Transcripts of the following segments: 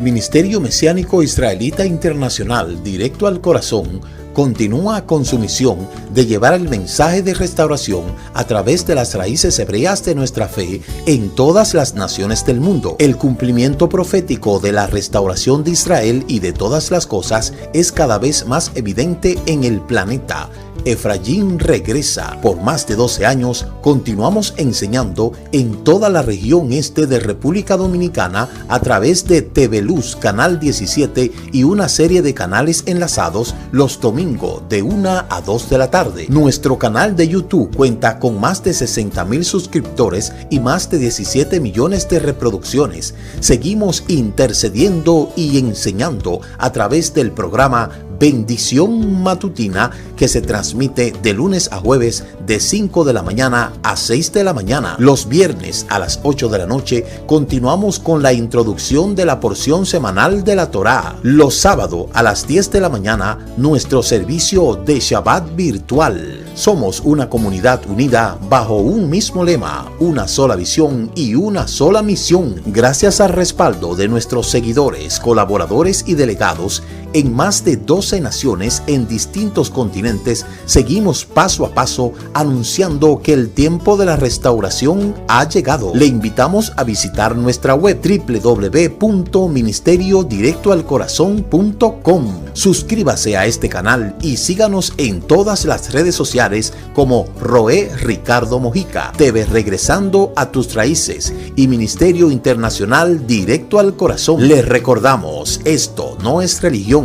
Ministerio Mesiánico Israelita Internacional, Directo al Corazón, continúa con su misión de llevar el mensaje de restauración a través de las raíces hebreas de nuestra fe en todas las naciones del mundo. El cumplimiento profético de la restauración de Israel y de todas las cosas es cada vez más evidente en el planeta. Efraín regresa. Por más de 12 años continuamos enseñando en toda la región este de República Dominicana a través de TV Luz, Canal 17 y una serie de canales enlazados los domingos de 1 a 2 de la tarde. Nuestro canal de YouTube cuenta con más de 60,000 suscriptores y más de 17 millones de reproducciones. Seguimos intercediendo y enseñando a través del programa Bendición Matutina, que se transmite de lunes a jueves de 5 de la mañana a 6 de la mañana. Los viernes a las 8 de la noche continuamos con la introducción de la porción semanal de la Torá. Los sábados a las 10 de la mañana nuestro servicio de Shabbat virtual. Somos una comunidad unida bajo un mismo lema, una sola visión y una sola misión. Gracias al respaldo de nuestros seguidores, colaboradores y delegados en más de 12 naciones en distintos continentes, seguimos paso a paso anunciando que el tiempo de la restauración ha llegado. Le invitamos a visitar nuestra web www.ministeriodirectoalcorazon.com. Suscríbase a este canal y síganos en todas las redes sociales como Roé Ricardo Mojica, TV Regresando a tus Raíces y Ministerio Internacional Directo al Corazón. Les recordamos, esto no es religión,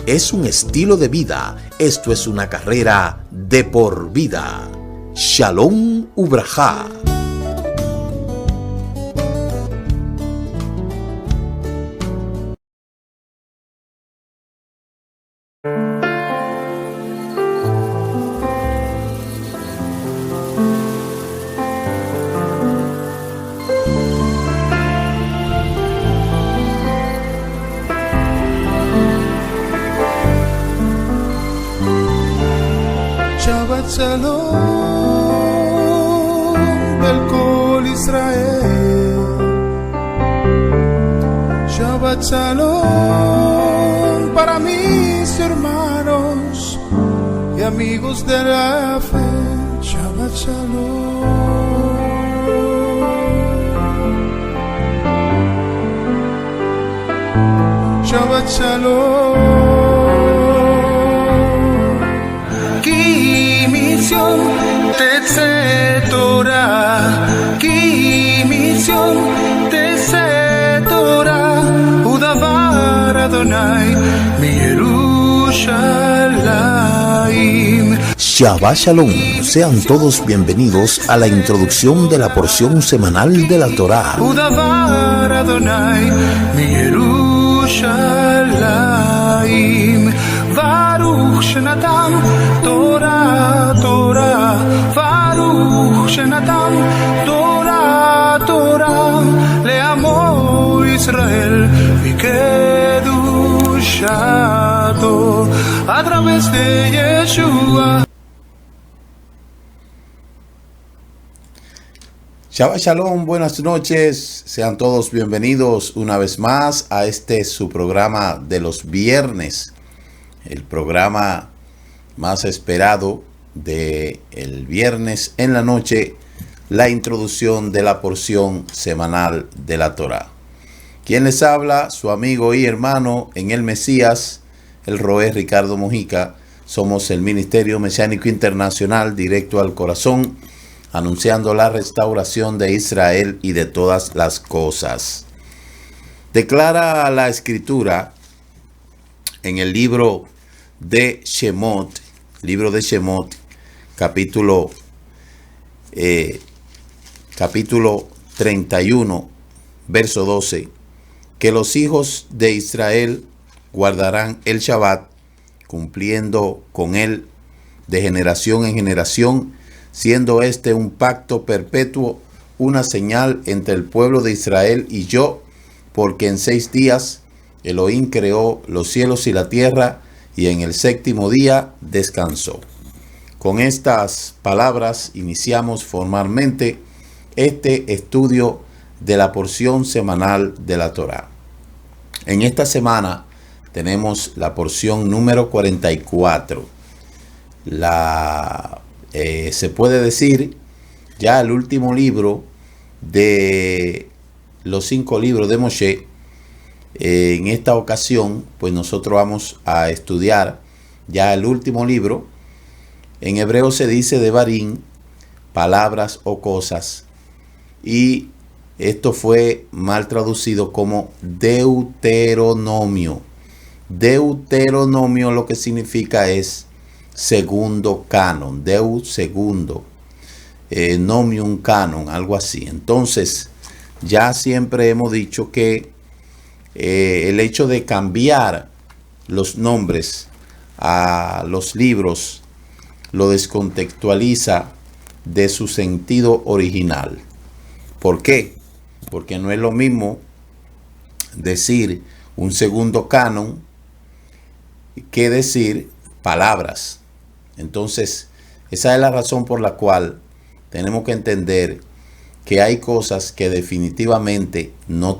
es un estilo de vida. Esto es una carrera de por vida. Shalom Ubrajá. Shalom del Kol Israel, Shabbat Shalom para mis hermanos y amigos de la fe, Shabbat Shalom. Shabbat Shalom. Tetse Torah, ki misión tetse Torah, udavar Adonai mi Yerushalayim. Shabbat Shalom, sean todos bienvenidos a la introducción de la porción semanal de la Torá. Udavar Adonai mi Yerushalayim. Baruch Shenatan Torah Torah, Baruch Shenatan Torah Torah, leamo Israel Vikedushato a través de Yeshua. Shabbat Shalom, buenas noches, sean todos bienvenidos una vez más a su programa de los viernes. El programa más esperado de el viernes en la noche, la introducción de la porción semanal de la Torá. Quien les habla, su amigo y hermano en el Mesías, el Roé Ricardo Mojica. Somos el Ministerio Mesiánico Internacional Directo al Corazón, anunciando la restauración de Israel y de todas las cosas. Declara la Escritura en el libro de Shemot, capítulo 31, verso 12, que los hijos de Israel guardarán el Shabbat, cumpliendo con él de generación en generación, siendo este un pacto perpetuo, una señal entre el pueblo de Israel y yo, porque en 6 días Elohim creó los cielos y la tierra, y en el 7º día descansó. Con estas palabras iniciamos formalmente este estudio de la porción semanal de la Torá. En esta semana tenemos la porción número 44. Se puede decir ya el último libro de los 5 libros de Moshe. En esta ocasión, pues nosotros vamos a estudiar ya el último libro. En hebreo se dice Devarim, palabras o cosas, y esto fue mal traducido como Deuteronomio. Deuteronomio lo que significa es segundo canon, segundo, nomium canon, algo así. Entonces, ya siempre hemos dicho que el hecho de cambiar los nombres a los libros lo descontextualiza de su sentido original. ¿Por qué? Porque no es lo mismo decir un segundo canon que decir palabras. Entonces, esa es la razón por la cual tenemos que entender que hay cosas que definitivamente no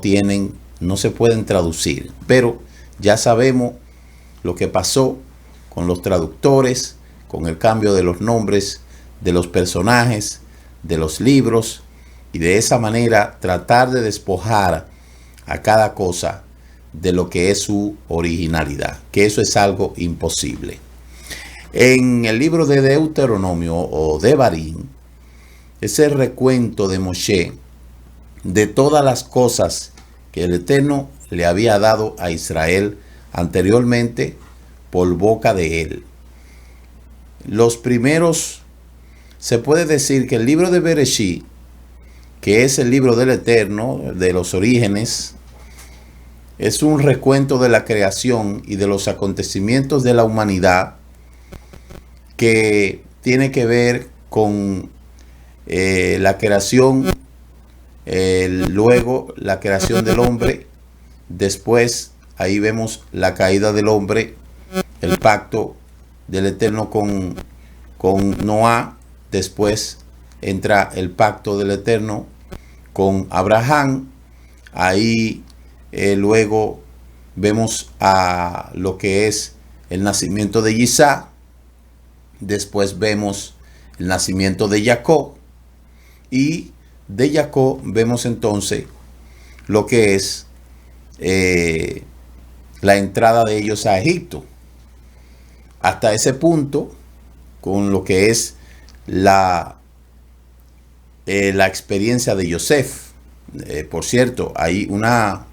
se pueden traducir. Pero ya sabemos lo que pasó con los traductores, con el cambio de los nombres de los personajes, de los libros, y de esa manera tratar de despojar a cada cosa de lo que es su originalidad, que eso es algo imposible. En el libro de Deuteronomio o Devarim, es el recuento de Moshe de todas las cosas que el Eterno le había dado a Israel anteriormente por boca de él. Los primeros, se puede decir que el libro de Bereshit, que es el libro del Eterno, de los orígenes, es un recuento de la creación y de los acontecimientos de la humanidad que tiene que ver con la creación, luego la creación del hombre, después ahí vemos la caída del hombre, el pacto del Eterno con Noah, después entra el pacto del Eterno con Abraham, ahí luego vemos a lo que es el nacimiento de Isaac, después vemos el nacimiento de Jacob, y de Jacob vemos entonces lo que es la entrada de ellos a Egipto. Hasta ese punto, con lo que es la experiencia de Yosef. Por cierto, hay una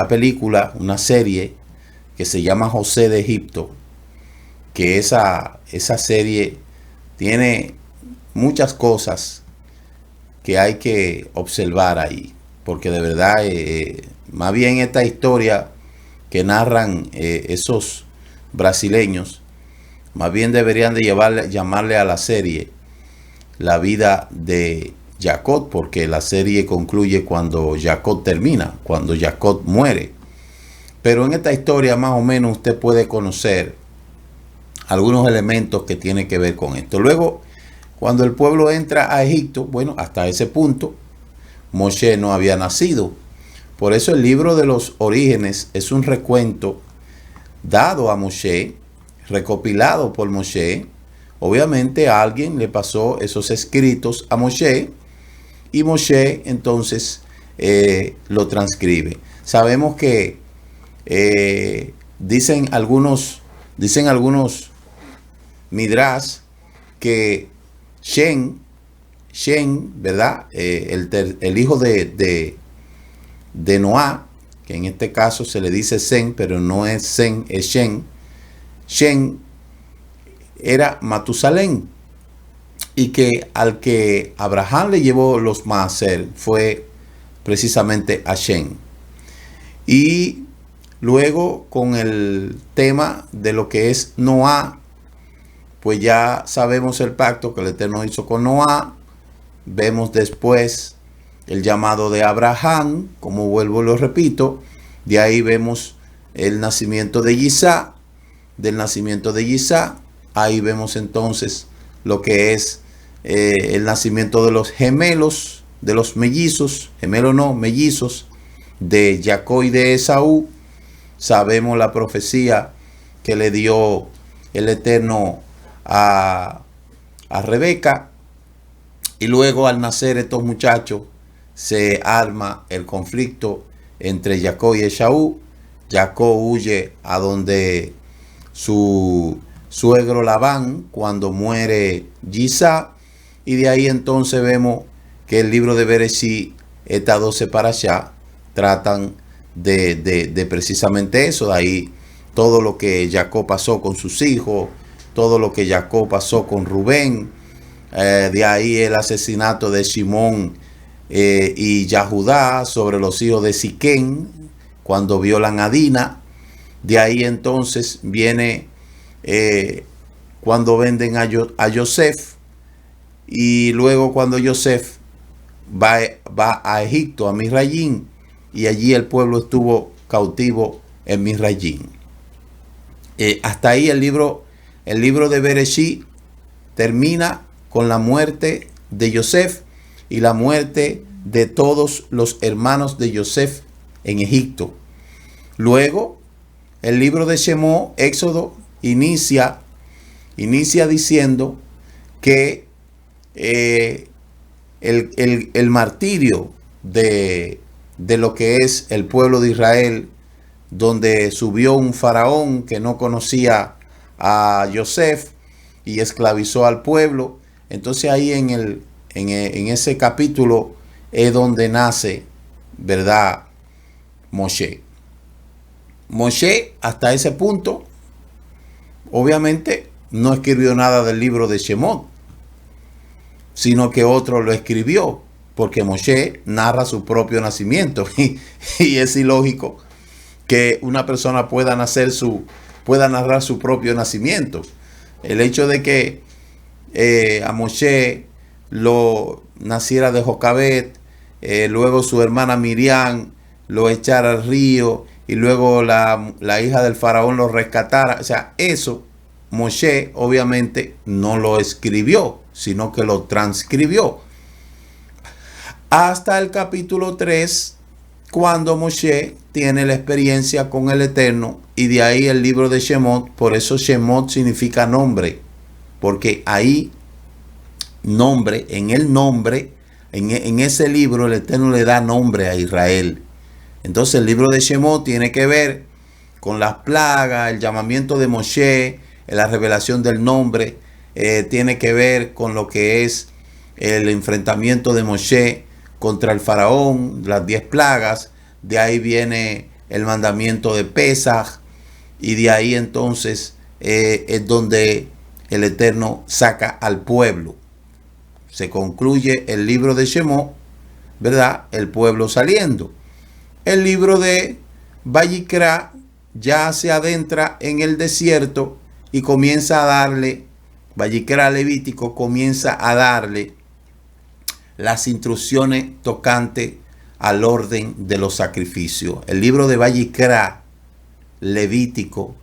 película, una serie que se llama José de Egipto, que esa serie tiene muchas cosas que hay que observar ahí, porque de verdad, más bien esta historia que narran esos brasileños, más bien deberían de llamarle a la serie La vida de Jacob, porque la serie concluye cuando Jacob termina, cuando Jacob muere. Pero en esta historia más o menos usted puede conocer algunos elementos que tienen que ver con esto. Luego, cuando el pueblo entra a Egipto, bueno, hasta ese punto Moshe no había nacido. Por eso el libro de los orígenes es un recuento dado a Moshe, recopilado por Moshe. Obviamente a alguien le pasó esos escritos a Moshe y Moshe entonces lo transcribe. Sabemos que dicen algunos Midrash que Shem, ¿verdad? El hijo de Noah, que en este caso se le dice Sem, pero no es Sem, es Shem. Shem era Matusalén, y que al que Abraham le llevó los maaser fue precisamente a Shem. Y luego con el tema de lo que es Noah, pues ya sabemos el pacto que el Eterno hizo con Noah. Vemos después el llamado de Abraham, como vuelvo y lo repito. De ahí vemos el nacimiento de Isaac. Del nacimiento de Isaac, ahí vemos entonces lo que es el nacimiento de los gemelos, de los mellizos, gemelos no, mellizos, de Jacob y de Esaú. sabemos la profecía que le dio el Eterno a Rebeca. Y luego, al nacer estos muchachos, se arma el conflicto entre Jacob y Esaú. Jacob huye a donde su suegro Labán cuando muere Gisá, y de ahí entonces vemos que el libro de Bereshit, estas 12 parashá, tratan de precisamente eso. De ahí todo lo que Jacob pasó con sus hijos, todo lo que Jacob pasó con Rubén, de ahí el asesinato de Shimón y Yahudá sobre los hijos de Siquén cuando violan a Dina. De ahí entonces viene cuando venden a Yosef, y luego cuando Yosef va a Egipto, a Misrayim, y allí el pueblo estuvo cautivo en Misrayim. Hasta ahí el libro de Bereshit termina con la muerte de Yosef y la muerte de todos los hermanos de Yosef en Egipto. Luego, el libro de Shemot, Éxodo, inicia diciendo que el martirio de lo que es el pueblo de Israel, donde subió un faraón que no conocía a Yosef y esclavizó al pueblo. Entonces ahí en ese capítulo es donde nace, ¿verdad?, Moshe. Moshe, hasta ese punto, obviamente no escribió nada del libro de Shemot, sino que otro lo escribió, porque Moshe narra su propio nacimiento y es ilógico que una persona pueda narrar su propio nacimiento. El hecho de que a Moshe lo naciera de Jocabet, luego su hermana Miriam lo echara al río y luego la hija del faraón lo rescatara, o sea, eso Moshe obviamente no lo escribió, sino que lo transcribió. Hasta el capítulo 3, cuando Moshe tiene la experiencia con el Eterno, y de ahí el libro de Shemot. Por eso Shemot significa nombre, porque ahí nombre, en ese libro el Eterno le da nombre a Israel. Entonces el libro de Shemot tiene que ver con las plagas, el llamamiento de Moshe, la revelación del nombre, tiene que ver con lo que es el enfrentamiento de Moshe contra el faraón, las 10 plagas. De ahí viene el mandamiento de Pesaj, y de ahí entonces es donde el Eterno saca al pueblo. Se concluye el libro de Shemot, ¿verdad?, el pueblo saliendo. El libro de Vayikra ya se adentra en el desierto y comienza a darle, Vayikra Levítico comienza a darle las instrucciones tocantes al orden de los sacrificios. El libro de Vayikra Levítico,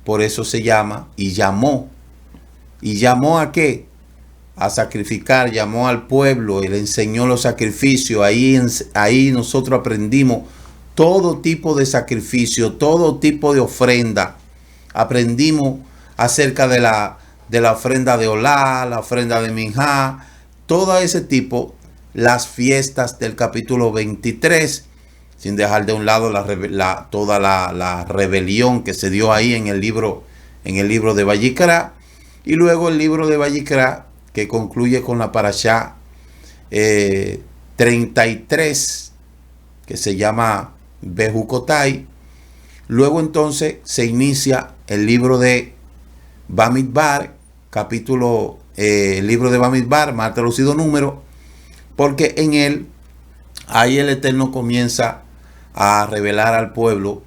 por eso se llama, y llamó ¿a qué? A sacrificar, llamó al pueblo y le enseñó los sacrificios. Ahí nosotros aprendimos todo tipo de sacrificio, todo tipo de ofrenda. Aprendimos acerca de la ofrenda de Olá, la ofrenda de Minjá, todo ese tipo, las fiestas del capítulo 23, sin dejar de un lado toda la rebelión que se dio ahí en el libro de Vayikra, y luego el libro de Vayikra que concluye con la parashá 33, que se llama Bejucotai. Luego entonces se inicia el libro de Bamidbar, el libro de Bamidbar, mal traducido número, porque en él, ahí el Eterno comienza a revelar al pueblo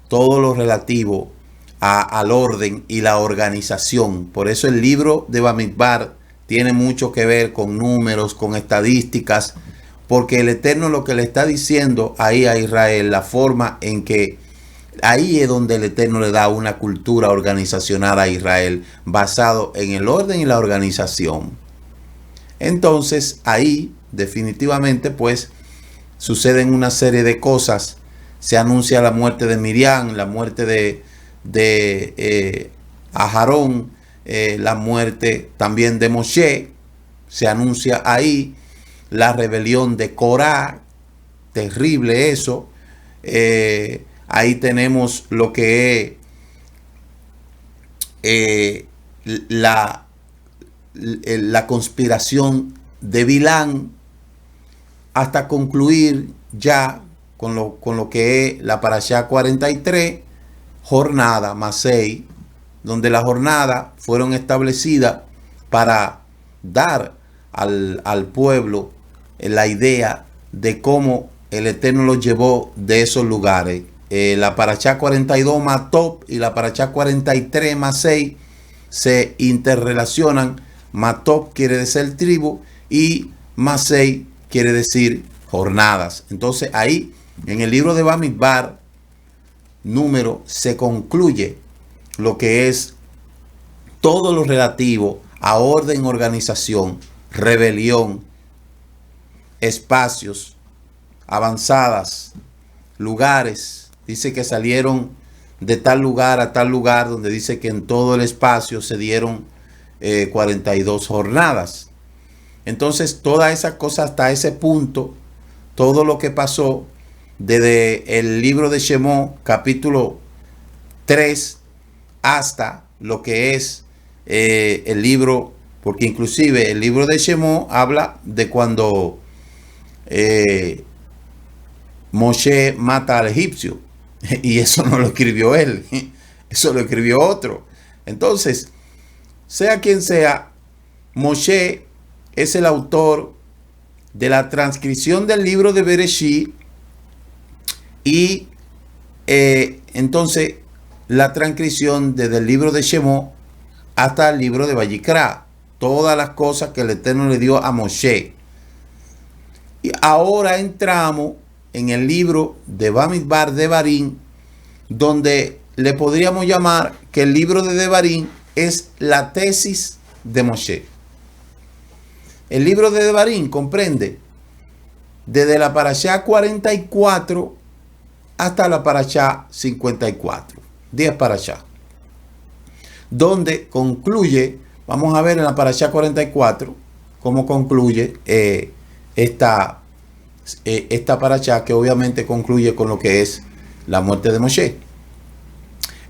todo lo relativo al orden y la organización. Por eso el libro de Bamidbar tiene mucho que ver con números, con estadísticas, porque el Eterno lo que le está diciendo ahí a Israel, la forma en que ahí es donde el Eterno le da una cultura organizacional a Israel, basado en el orden y la organización. Entonces ahí definitivamente pues suceden una serie de cosas se anuncia la muerte de Miriam, la muerte de Aarón, la muerte también de Moshe, se anuncia ahí la rebelión de Corá, terrible eso. Ahí tenemos lo que es la conspiración de Bilán, hasta concluir ya con lo que es la Parashá 43, jornada, Masei, donde las jornadas fueron establecidas para dar al pueblo la idea de cómo el Eterno los llevó de esos lugares. La Parashá 42 Matop y la Parashá 43 Masei se interrelacionan. Matop quiere decir tribu y Masei quiere decir jornadas. Entonces ahí en el libro de Bamidbar número se concluye lo que es todo lo relativo a orden, organización, rebelión, espacios, avanzadas, lugares. Dice que salieron de tal lugar a tal lugar, donde dice que en todo el espacio se dieron 42 jornadas. Entonces toda esa cosa hasta ese punto, todo lo que pasó desde el libro de Shemot capítulo 3 hasta lo que es el libro, porque inclusive el libro de Shemot habla de cuando Moshe mata al egipcio, y eso no lo escribió él, eso lo escribió otro. Entonces, sea quien sea, Moshe es el autor de la transcripción del libro de Bereshit, y entonces la transcripción desde el libro de Shemot hasta el libro de Vayikra, todas las cosas que el Eterno le dio a Moshe. Y ahora entramos en el libro de Bamidbar Devarim, donde le podríamos llamar que el libro de Devarim es la tesis de Moshe. El libro de Devarim comprende desde la Parashá 44 hasta la Parashá 54, 10 Parashá, donde concluye, vamos a ver en la Parashá 44 cómo concluye esta Parashá, que obviamente concluye con lo que es la muerte de Moshe.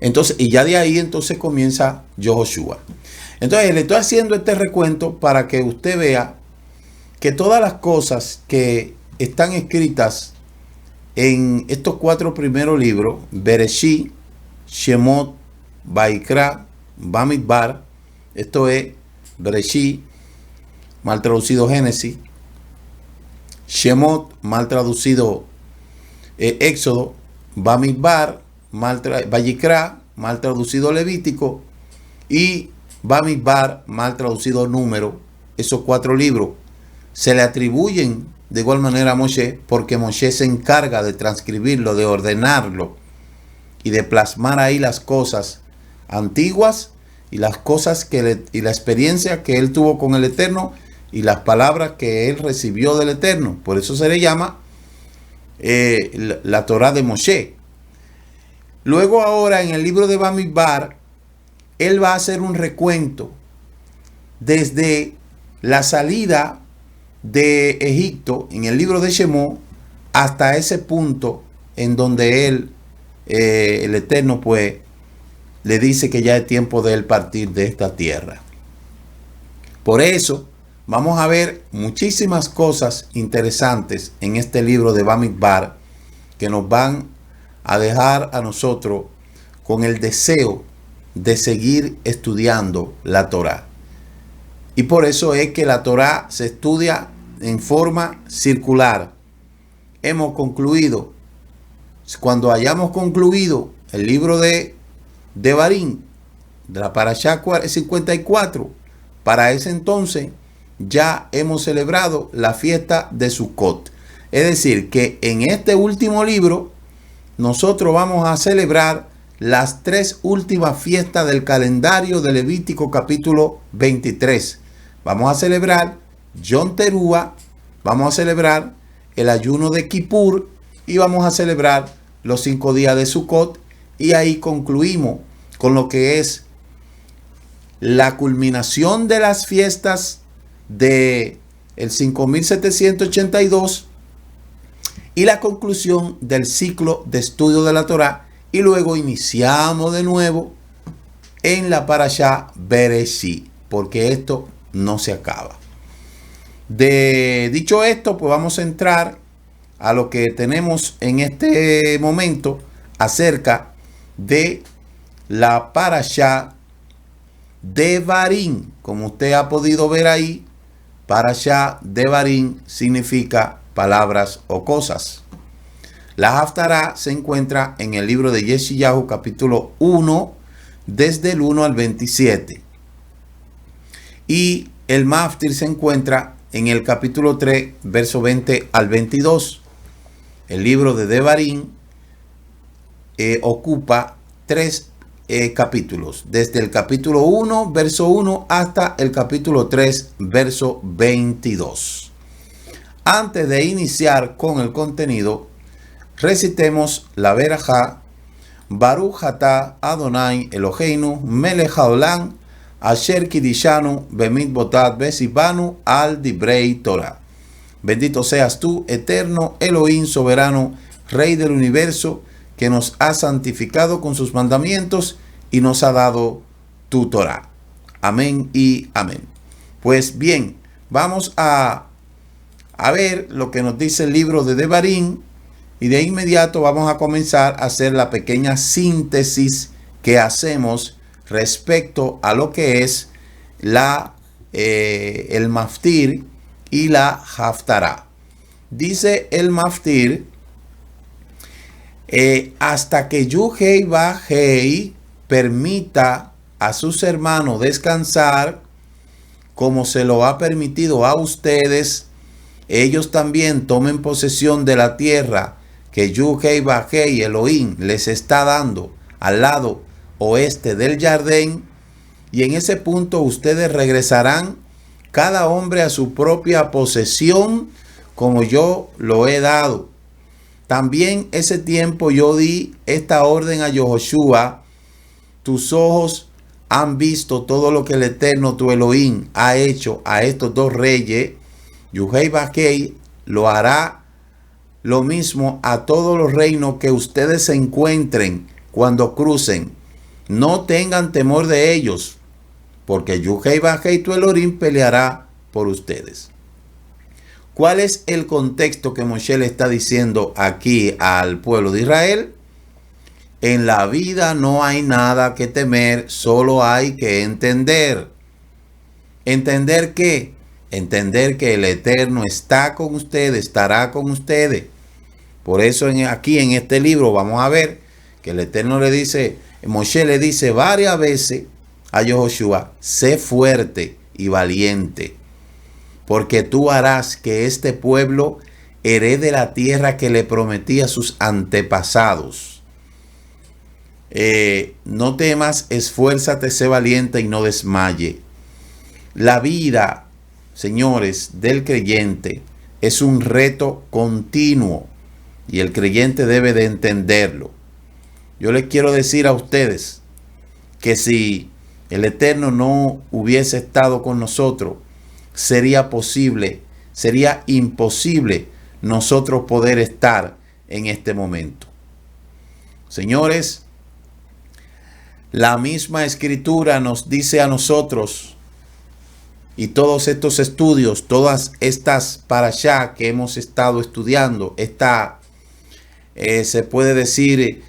Entonces, y ya de ahí entonces comienza Yehoshua. Entonces le estoy haciendo este recuento para que usted vea que todas las cosas que están escritas en estos 4 primeros libros, Bereshit, Shemot, Vayikra, Bamidbar, esto es Bereshit, mal traducido Génesis, Shemot, mal traducido Éxodo, Bamidbar, Vayikra, mal traducido Levítico, y Bamidbar, mal traducido Número. Esos 4 libros se le atribuyen de igual manera a Moshe, porque Moshe se encarga de transcribirlo, de ordenarlo y de plasmar ahí las cosas antiguas y las cosas y la experiencia que él tuvo con el Eterno y las palabras que él recibió del Eterno. Por eso se le llama la Torá de Moshe. Luego ahora en el libro de Bamidbar, él va a hacer un recuento desde la salida de Egipto en el libro de Shemot hasta ese punto en donde él, el Eterno, pues le dice que ya es tiempo de él partir de esta tierra. Por eso vamos a ver muchísimas cosas interesantes en este libro de Bamidbar que nos van a dejar a nosotros con el deseo de seguir estudiando la Torá. Y por eso es que la Torá se estudia en forma circular. Hemos concluido, cuando hayamos concluido el libro de Devarim, de la Parashá 54, para ese entonces ya hemos celebrado la fiesta de Sukkot. Es decir, que en este último libro nosotros vamos a celebrar las 3 últimas fiestas del calendario de Levítico capítulo 23. Vamos a celebrar Yom Teruah, vamos a celebrar el ayuno de Kippur y vamos a celebrar los 5 días de Sukkot, y ahí concluimos con lo que es la culminación de las fiestas de el 5782 y la conclusión del ciclo de estudio de la Torá, y luego iniciamos de nuevo en la Parashá Bereshit, porque esto no se acaba. Dicho esto, pues vamos a entrar a lo que tenemos en este momento acerca de la Parashá Devarim. Como usted ha podido ver ahí, Parashá Devarim significa palabras o cosas. La Haftará se encuentra en el libro de Yeshayahu, capítulo 1, desde el 1 al 27. Y el Maftir se encuentra en el capítulo 3, verso 20 al 22. El libro de Devarim ocupa 3 capítulos, desde el capítulo 1, verso 1, hasta el capítulo 3, verso 22. Antes de iniciar con el contenido, recitemos la verajá: Baruch atah Adonai Eloheinu melech haolam asher kidishanu bemitzvotat vesibanu al dibrei Torah. Bendito seas tú, eterno Elohim soberano, Rey del universo, que nos ha santificado con sus mandamientos y nos ha dado tu Torah. Amén y amén. Pues bien, vamos a ver lo que nos dice el libro de Devarim, y de inmediato vamos a comenzar a hacer la pequeña síntesis que hacemos respecto a lo que es el Maftir y la Haftará. Dice el Maftir: hasta que Yuhei Bajei permita a sus hermanos descansar, como se lo ha permitido a ustedes, ellos también tomen posesión de la tierra que Yuhei Bajei Elohim les está dando al lado oeste del Jardín, y en ese punto ustedes regresarán cada hombre a su propia posesión, como yo lo he dado. También ese tiempo yo di esta orden a Yehoshua: tus ojos han visto todo lo que el Eterno tu Elohim ha hecho a estos dos reyes. Yuhei Bajei lo hará lo mismo a todos los reinos que ustedes se encuentren cuando crucen. No tengan temor de ellos, porque Yuhei Bajei tu Elohim peleará por ustedes. ¿Cuál es el contexto que Moshe le está diciendo aquí al pueblo de Israel? En la vida no hay nada que temer, solo hay que entender. ¿Entender qué? Entender que el Eterno está con ustedes, estará con ustedes. Por eso aquí en este libro vamos a ver que el Eterno le dice, Moshe le dice varias veces a Yehoshua: sé fuerte y valiente, porque tú harás que este pueblo herede la tierra que le prometí a sus antepasados. No temas, esfuérzate, sé valiente y no desmaye. La vida, señores, del creyente es un reto continuo, y el creyente debe de entenderlo. Yo les quiero decir a ustedes que si el Eterno no hubiese estado con nosotros, sería imposible nosotros poder estar en este momento. Señores, la misma Escritura nos dice a nosotros, y todos estos estudios, todas estas parashá que hemos estado estudiando, se puede decir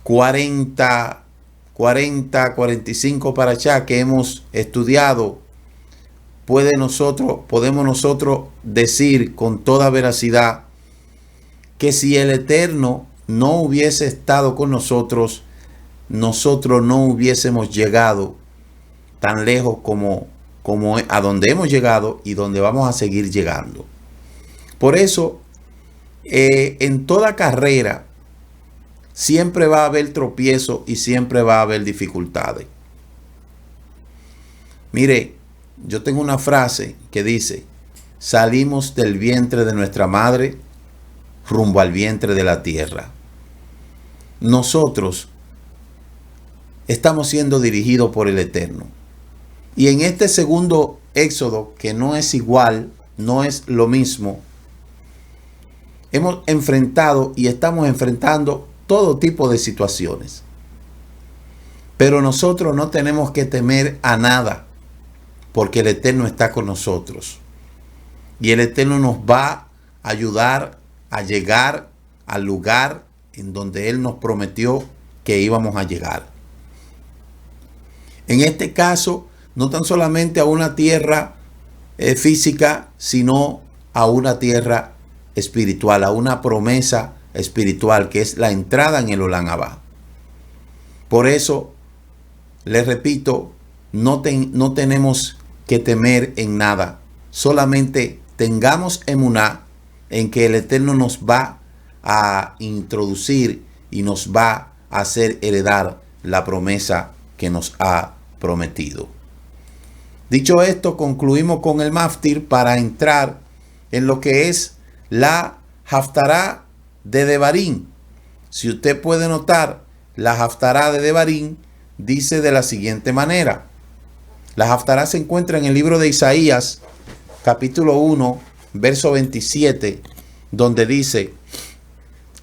45 parashá que hemos estudiado, podemos nosotros decir con toda veracidad que si el Eterno no hubiese estado con nosotros, nosotros no hubiésemos llegado tan lejos como a donde hemos llegado y donde vamos a seguir llegando. Por eso, en toda carrera siempre va a haber tropiezo y siempre va a haber dificultades. Mire, yo tengo una frase que dice: salimos del vientre de nuestra madre rumbo al vientre de la tierra. Nosotros estamos siendo dirigidos por el Eterno. Y en este segundo éxodo, que no es igual, no es lo mismo, hemos enfrentado y estamos enfrentando todo tipo de situaciones. Pero nosotros no tenemos que temer a nada, porque el Eterno está con nosotros. Y el Eterno nos va a ayudar a llegar al lugar en donde Él nos prometió que íbamos a llegar. En este caso, no tan solamente a una tierra física, sino a una tierra espiritual, a una promesa espiritual que es la entrada en el Olam Abba. Por eso, les repito, no tenemos que temer en nada. Solamente tengamos emuná en que el Eterno nos va a introducir y nos va a hacer heredar la promesa que nos ha prometido. Dicho esto, concluimos con el maftir para entrar en lo que es la Haftará de Devarim. Si usted puede notar, la Haftará de Devarim dice de la siguiente manera. La Haftará se encuentra en el libro de Isaías, capítulo 1, verso 27, donde dice: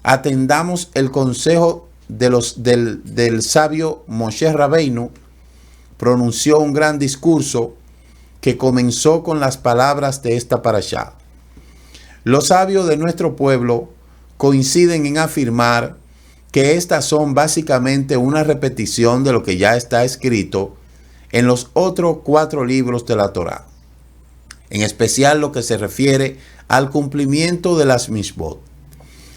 atendamos el consejo del sabio Moshe Rabbeinu. Pronunció un gran discurso que comenzó con las palabras de esta parashá. Los sabios de nuestro pueblo coinciden en afirmar que estas son básicamente una repetición de lo que ya está escrito en los otros 4 libros de la Torá, en especial lo que se refiere al cumplimiento de las mishvot.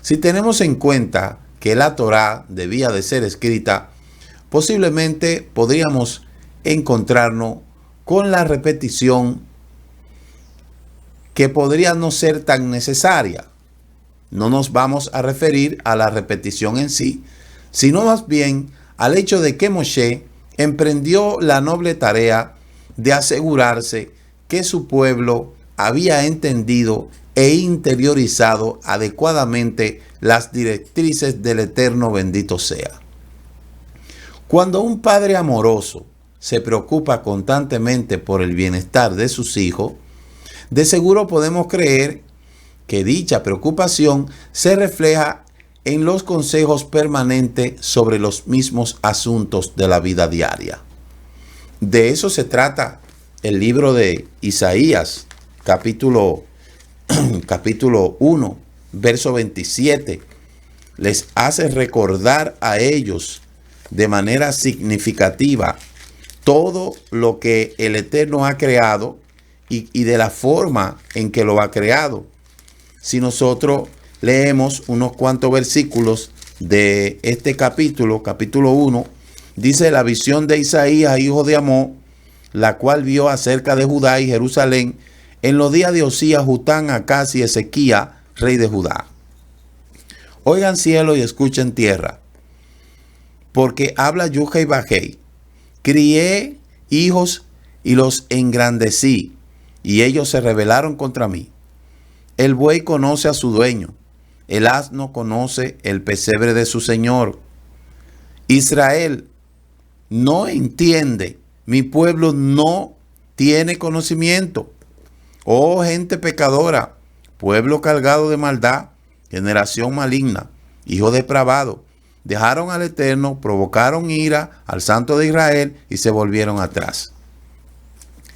Si tenemos en cuenta que la Torá debía de ser escrita, posiblemente podríamos encontrarnos con la repetición que podría no ser tan necesaria. No nos vamos a referir a la repetición en sí, sino más bien al hecho de que Moshe emprendió la noble tarea de asegurarse que su pueblo había entendido e interiorizado adecuadamente las directrices del Eterno, bendito sea. Cuando un padre amoroso se preocupa constantemente por el bienestar de sus hijos, de seguro podemos creer que dicha preocupación se refleja en los consejos permanentes sobre los mismos asuntos de la vida diaria. De eso se trata el libro de Isaías, capítulo 1, verso 27. Les hace recordar a ellos de manera significativa todo lo que el Eterno ha creado y de la forma en que lo ha creado. Si nosotros leemos unos cuantos versículos de este capítulo 1, dice: la visión de Isaías, hijo de Amós, la cual vio acerca de Judá y Jerusalén en los días de Osías, Jotán, Acaz y Ezequías, rey de Judá. Oigan cielo y escuchen tierra, porque habla Yuhei y Bajei. Crié hijos y los engrandecí, y ellos se rebelaron contra mí. El buey conoce a su dueño, el asno conoce el pesebre de su señor. Israel no entiende, mi pueblo no tiene conocimiento. Oh gente pecadora, pueblo cargado de maldad, generación maligna, hijo depravado, dejaron al Eterno, provocaron ira al Santo de Israel y se volvieron atrás.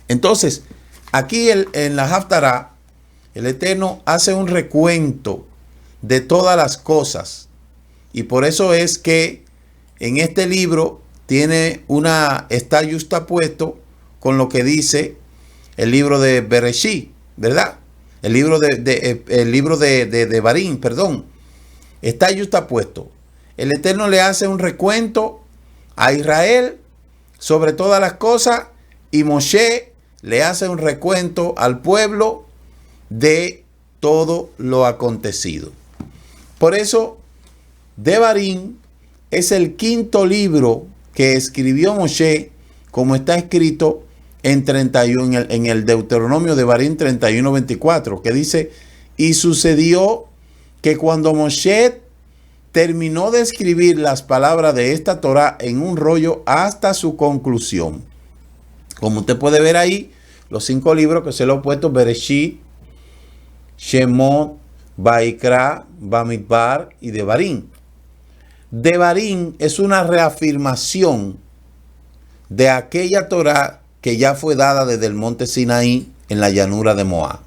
Entonces, aquí en la Haftará, el Eterno hace un recuento de todas las cosas. Y por eso es que en este libro está justapuesto con lo que dice el libro de Bereshit, ¿verdad? El libro de Devarim, perdón. Está justapuesto. El Eterno le hace un recuento a Israel sobre todas las cosas y Moshe le hace un recuento al pueblo de todo lo acontecido. Por eso, Devarim es el 5º libro que escribió Moshe, como está escrito en el Deuteronomio Devarim 31:24, que dice: y sucedió que cuando Moshe terminó de escribir las palabras de esta Torá en un rollo hasta su conclusión. Como usted puede ver ahí, los 5 libros que se lo he puesto: Bereshit, Shemot, Vaikra, Bamidbar y Devarim. Devarim es una reafirmación de aquella Torá que ya fue dada desde el monte Sinaí en la llanura de Moab.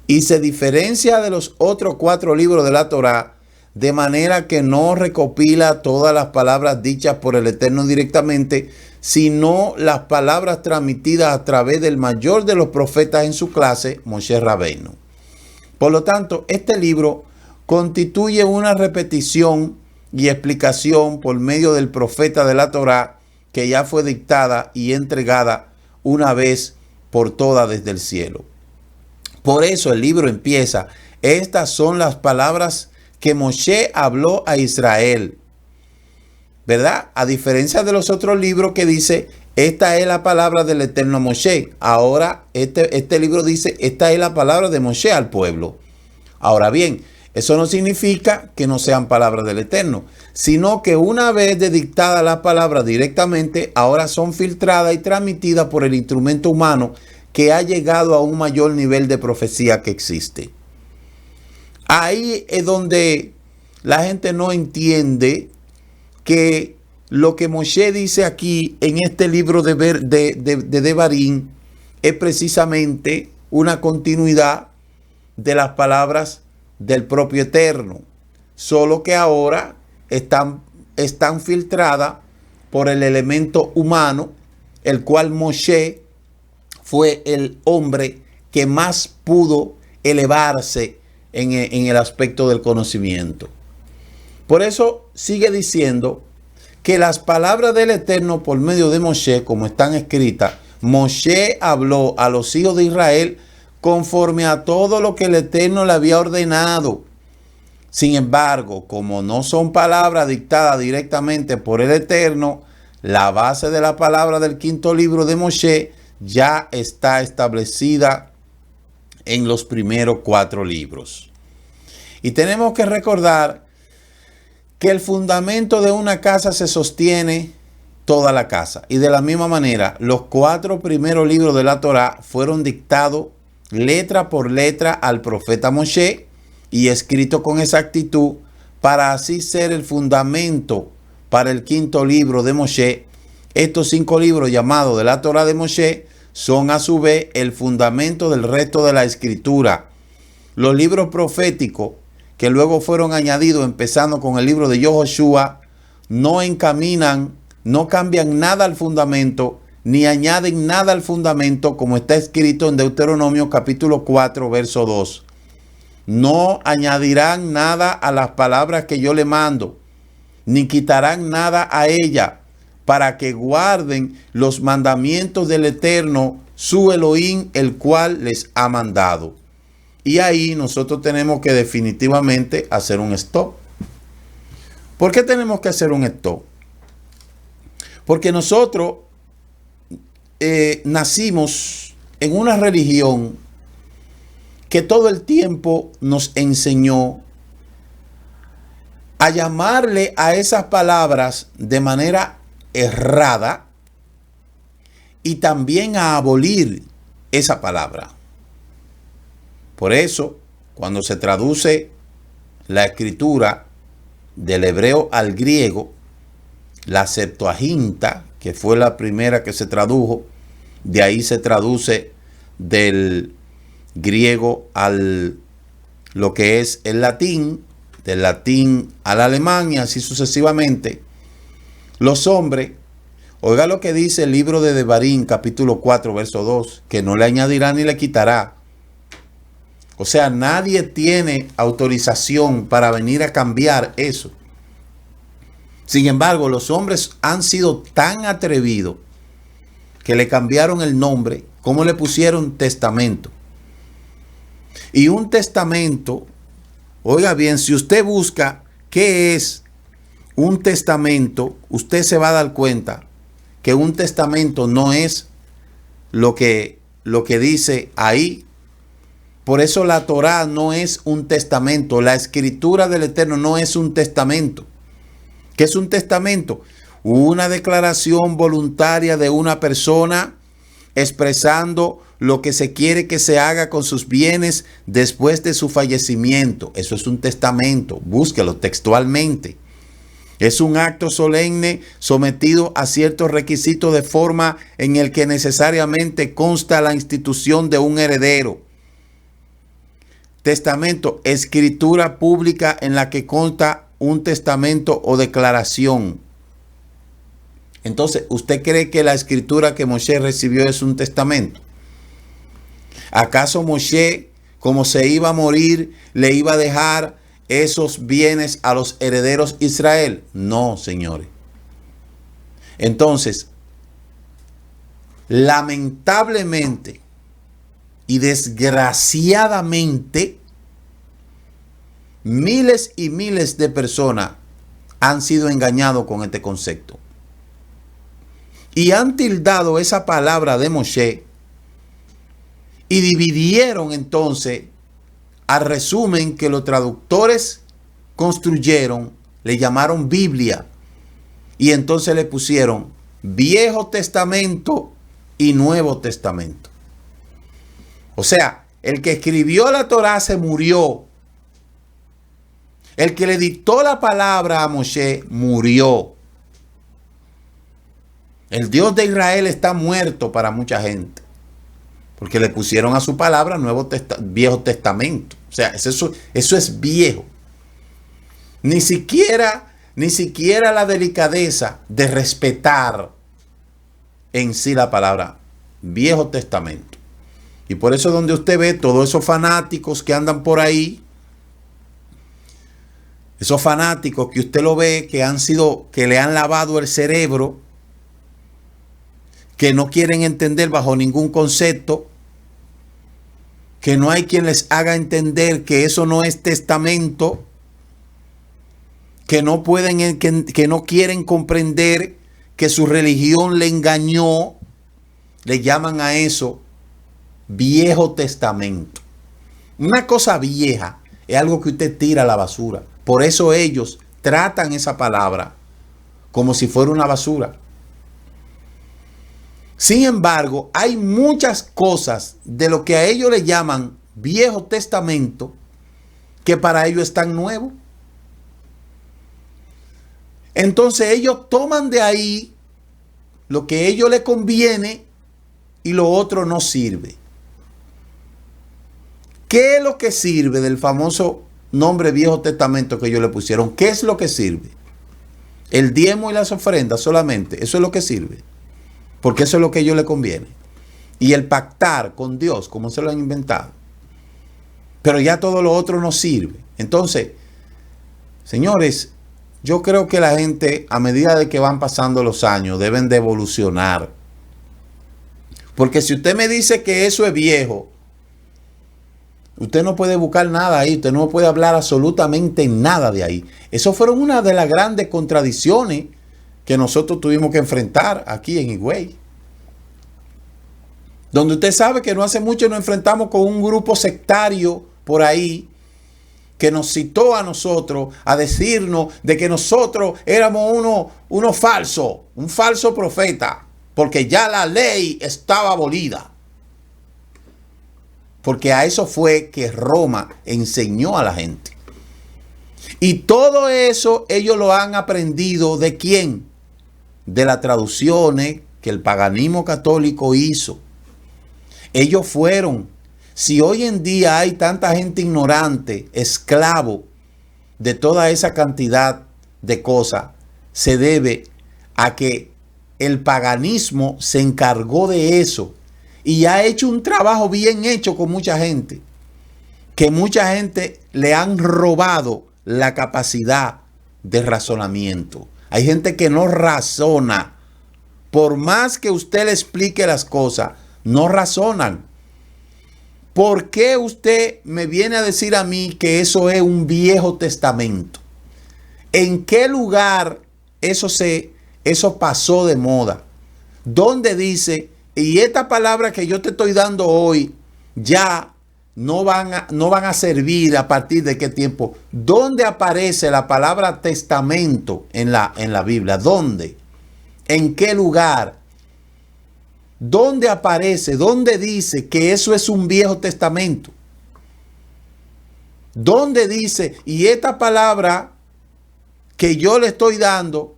Y se diferencia de los otros 4 libros de la Torá de manera que no recopila todas las palabras dichas por el Eterno directamente, sino las palabras transmitidas a través del mayor de los profetas en su clase, Moshe Rabbeinu. Por lo tanto, este libro constituye una repetición y explicación por medio del profeta de la Torá que ya fue dictada y entregada una vez por todas desde el cielo. Por eso el libro empieza: estas son las palabras que Moshe habló a Israel, ¿verdad? A diferencia de los otros libros que dice: esta es la palabra del Eterno a Moshe. Ahora este libro dice: esta es la palabra de Moshe al pueblo. Ahora bien, eso no significa que no sean palabras del Eterno, sino que una vez dictadas las palabras directamente, ahora son filtradas y transmitidas por el instrumento humano que ha llegado a un mayor nivel de profecía que existe. Ahí es donde la gente no entiende que lo que Moshe dice aquí en este libro de Devarim es precisamente una continuidad de las palabras del propio Eterno, solo que ahora están filtradas por el elemento humano, el cual Moshe fue el hombre que más pudo elevarse en el aspecto del conocimiento. Por eso sigue diciendo que las palabras del Eterno por medio de Moshe, como están escritas, Moshe habló a los hijos de Israel conforme a todo lo que el Eterno le había ordenado. Sin embargo, como no son palabras dictadas directamente por el Eterno, la base de la palabra del 5º libro de Moshe ya está establecida en los primeros 4 libros. Y tenemos que recordar que el fundamento de una casa se sostiene toda la casa. Y de la misma manera, los 4 primeros libros de la Torá fueron dictados letra por letra al profeta Moshe y escrito con exactitud para así ser el fundamento para el 5º libro de Moshe. Estos 5 libros llamados de la Torá de Moshe son a su vez el fundamento del resto de la escritura. Los libros proféticos que luego fueron añadidos, empezando con el libro de Yehoshua, no encaminan, no cambian nada al fundamento, ni añaden nada al fundamento, como está escrito en Deuteronomio capítulo 4, verso 2. No añadirán nada a las palabras que yo le mando, ni quitarán nada a ella, para que guarden los mandamientos del Eterno, su Elohim, el cual les ha mandado. Y ahí nosotros tenemos que definitivamente hacer un stop. ¿Por qué tenemos que hacer un stop? Porque nosotros nacimos en una religión que todo el tiempo nos enseñó a llamarle a esas palabras de manera errada y también a abolir esa palabra. Por eso, cuando se traduce la escritura del hebreo al griego, la Septuaginta, que fue la primera que se tradujo, de ahí se traduce del griego al lo que es el latín, del latín al alemán y así sucesivamente. Los hombres, oiga lo que dice el libro de Devarim, capítulo 4, verso 2, que no le añadirá ni le quitará. O sea, nadie tiene autorización para venir a cambiar eso. Sin embargo, los hombres han sido tan atrevidos que le cambiaron el nombre, como le pusieron testamento. Y un testamento, oiga bien, si usted busca qué es un testamento, usted se va a dar cuenta que un testamento no es lo que dice ahí, Por eso la Torá no es un testamento. La escritura del Eterno no es un testamento. ¿Qué es un testamento? Una declaración voluntaria de una persona expresando lo que se quiere que se haga con sus bienes después de su fallecimiento. Eso es un testamento. Búsquelo textualmente. Es un acto solemne sometido a ciertos requisitos de forma en el que necesariamente consta la institución de un heredero. Testamento, escritura pública en la que consta un testamento o declaración. Entonces, ¿usted cree que la escritura que Moshe recibió es un testamento? ¿Acaso Moshe, como se iba a morir, le iba a dejar esos bienes a los herederos de Israel? No, señores. Entonces, lamentablemente y desgraciadamente, miles y miles de personas han sido engañados con este concepto. Y han tildado esa palabra de Moshe y dividieron entonces al resumen que los traductores construyeron, le llamaron Biblia. Y entonces le pusieron Viejo Testamento y Nuevo Testamento. O sea, el que escribió la Torá se murió. El que le dictó la palabra a Moshe murió. El Dios de Israel está muerto para mucha gente. Porque le pusieron a su palabra Viejo Testamento. O sea, eso es viejo. Ni siquiera la delicadeza de respetar en sí la palabra Viejo Testamento. Y por eso donde usted ve todos esos fanáticos que andan por ahí, esos fanáticos que usted lo ve que le han lavado el cerebro, que no quieren entender bajo ningún concepto, que no hay quien les haga entender que eso no es testamento, que no quieren comprender que su religión le engañó, le llaman a eso Viejo Testamento. Una cosa vieja es algo que usted tira a la basura. Por eso ellos tratan esa palabra como si fuera una basura. Sin embargo, hay muchas cosas de lo que a ellos le llaman Viejo Testamento que para ellos están nuevos. Entonces ellos toman de ahí lo que a ellos les conviene y lo otro no sirve. ¿Qué es lo que sirve del famoso nombre Viejo Testamento que ellos le pusieron? ¿Qué es lo que sirve? El diezmo y las ofrendas solamente. Eso es lo que sirve. Porque eso es lo que a ellos les conviene. Y el pactar con Dios, como se lo han inventado. Pero ya todo lo otro no sirve. Entonces, señores, yo creo que la gente, a medida de que van pasando los años, deben de evolucionar. Porque si usted me dice que eso es viejo, usted no puede buscar nada ahí. Usted no puede hablar absolutamente nada de ahí. Eso fueron una de las grandes contradicciones que nosotros tuvimos que enfrentar aquí en Higüey. Donde usted sabe que no hace mucho nos enfrentamos con un grupo sectario por ahí que nos citó a nosotros a decirnos de que nosotros éramos uno falso, un falso profeta, porque ya la ley estaba abolida. Porque a eso fue que Roma enseñó a la gente. Y todo eso ellos lo han aprendido ¿de quién? De las traducciones que el paganismo católico hizo. Ellos fueron. Si hoy en día hay tanta gente ignorante, esclavo de toda esa cantidad de cosas, se debe a que el paganismo se encargó de eso y ha hecho un trabajo bien hecho con mucha gente, que mucha gente le han robado la capacidad de razonamiento. Hay gente que no razona. Por más que usted le explique las cosas, no razonan. ¿Por qué usted me viene a decir a mí que eso es un Viejo Testamento? ¿En qué lugar eso pasó de moda? ¿Dónde dice, y esta palabra que yo te estoy dando hoy, ya no van a servir a partir de qué tiempo. ¿Dónde aparece la palabra testamento en la Biblia? ¿Dónde? ¿En qué lugar? ¿Dónde aparece? ¿Dónde dice que eso es un Viejo Testamento? ¿Dónde dice? Y esta palabra que yo le estoy dando,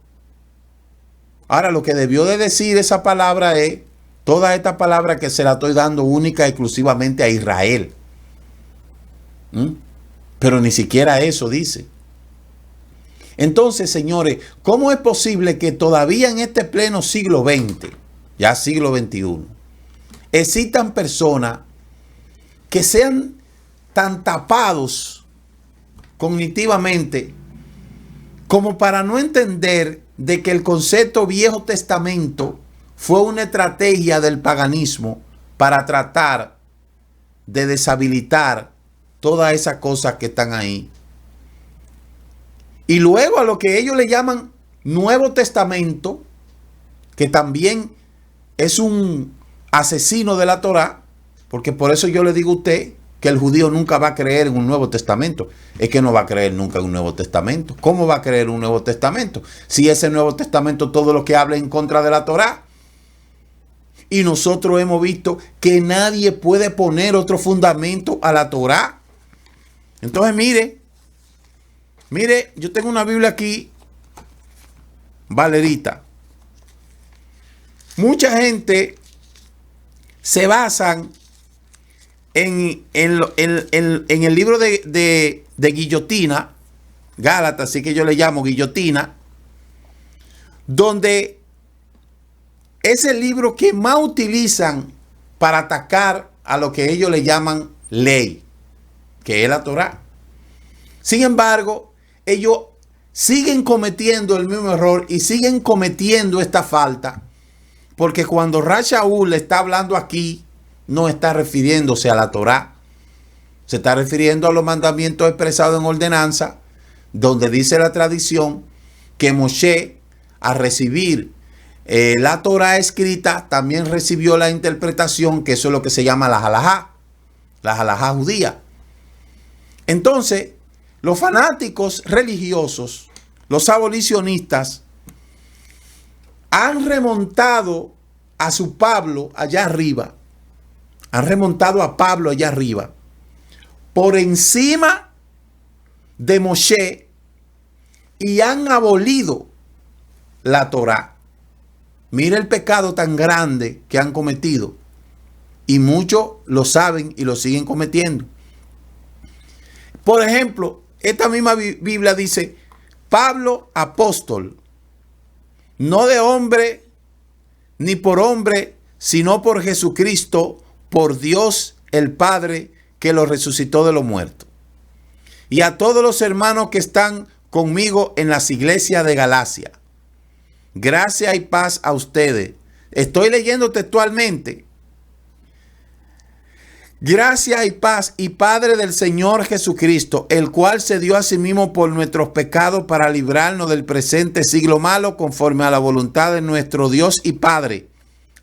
ahora lo que debió de decir esa palabra es, toda esta palabra que se la estoy dando única y exclusivamente a Israel. Pero ni siquiera eso dice. Entonces, señores, ¿cómo es posible que todavía en este pleno siglo XX, ya siglo XXI, existan personas que sean tan tapados cognitivamente como para no entender de que el concepto Viejo Testamento fue una estrategia del paganismo para tratar de deshabilitar todas esas cosas que están ahí? Y luego a lo que ellos le llaman Nuevo Testamento, que también es un asesino de la Torá, porque por eso yo le digo a usted que el judío nunca va a creer en un Nuevo Testamento. Es que no va a creer nunca en un Nuevo Testamento. ¿Cómo va a creer en un Nuevo Testamento? Si ese Nuevo Testamento todo lo que habla en contra de la Torá. Y nosotros hemos visto que nadie puede poner otro fundamento a la Torá. Entonces mire, yo tengo una Biblia aquí, Valerita. Mucha gente se basan en el libro de Guillotina, Gálatas, así que yo le llamo Guillotina, donde es el libro que más utilizan para atacar a lo que ellos le llaman ley, que es la Torá. Sin embargo, ellos siguen cometiendo el mismo error y siguen cometiendo esta falta, porque cuando Rashaúl está hablando aquí, no está refiriéndose a la Torá, se está refiriendo a los mandamientos expresados en ordenanza, donde dice la tradición que Moshe, al recibir la Torá escrita, también recibió la interpretación, que eso es lo que se llama la halajá judía. Entonces, los fanáticos religiosos, los abolicionistas, han remontado a su Pablo allá arriba, han remontado a Pablo allá arriba, por encima de Moshe, y han abolido la Torá. Mira el pecado tan grande que han cometido, y muchos lo saben y lo siguen cometiendo. Por ejemplo, esta misma Biblia dice, Pablo, apóstol, no de hombre ni por hombre, sino por Jesucristo, por Dios el Padre, que lo resucitó de los muertos. Y a todos los hermanos que están conmigo en las iglesias de Galacia, gracia y paz a ustedes. Estoy leyendo textualmente. Gracia y paz y Padre del Señor Jesucristo, el cual se dio a sí mismo por nuestros pecados para librarnos del presente siglo malo, conforme a la voluntad de nuestro Dios y Padre,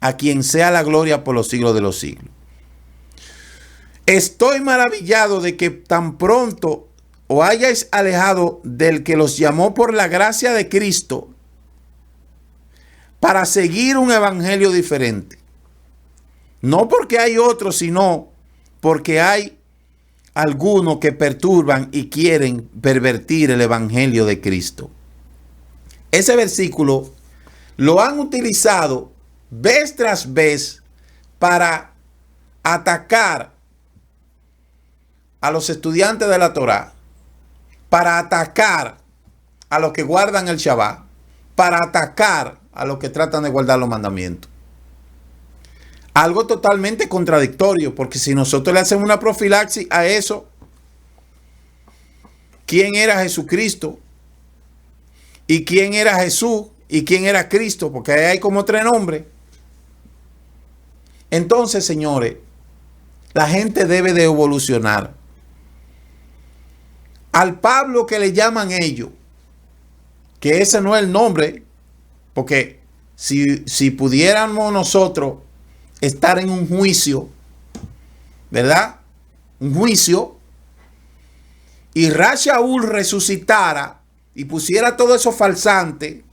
a quien sea la gloria por los siglos de los siglos. Estoy maravillado de que tan pronto os hayáis alejado del que los llamó por la gracia de Cristo para seguir un evangelio diferente. No porque hay otro, sino porque hay algunos que perturban y quieren pervertir el evangelio de Cristo. Ese versículo lo han utilizado vez tras vez para atacar a los estudiantes de la Torá, para atacar a los que guardan el Shabbat, para atacar a los que tratan de guardar los mandamientos. Algo totalmente contradictorio, porque si nosotros le hacemos una profilaxis a eso, ¿quién era Jesucristo? ¿Y quién era Jesús? ¿Y quién era Cristo? Porque ahí hay como tres nombres. Entonces, señores, la gente debe de evolucionar. Al Pablo que le llaman ellos, que ese no es el nombre, porque si pudiéramos nosotros estar en un juicio, ¿verdad? un juicio, y Ra-Shaul resucitara y pusiera todo eso falsante,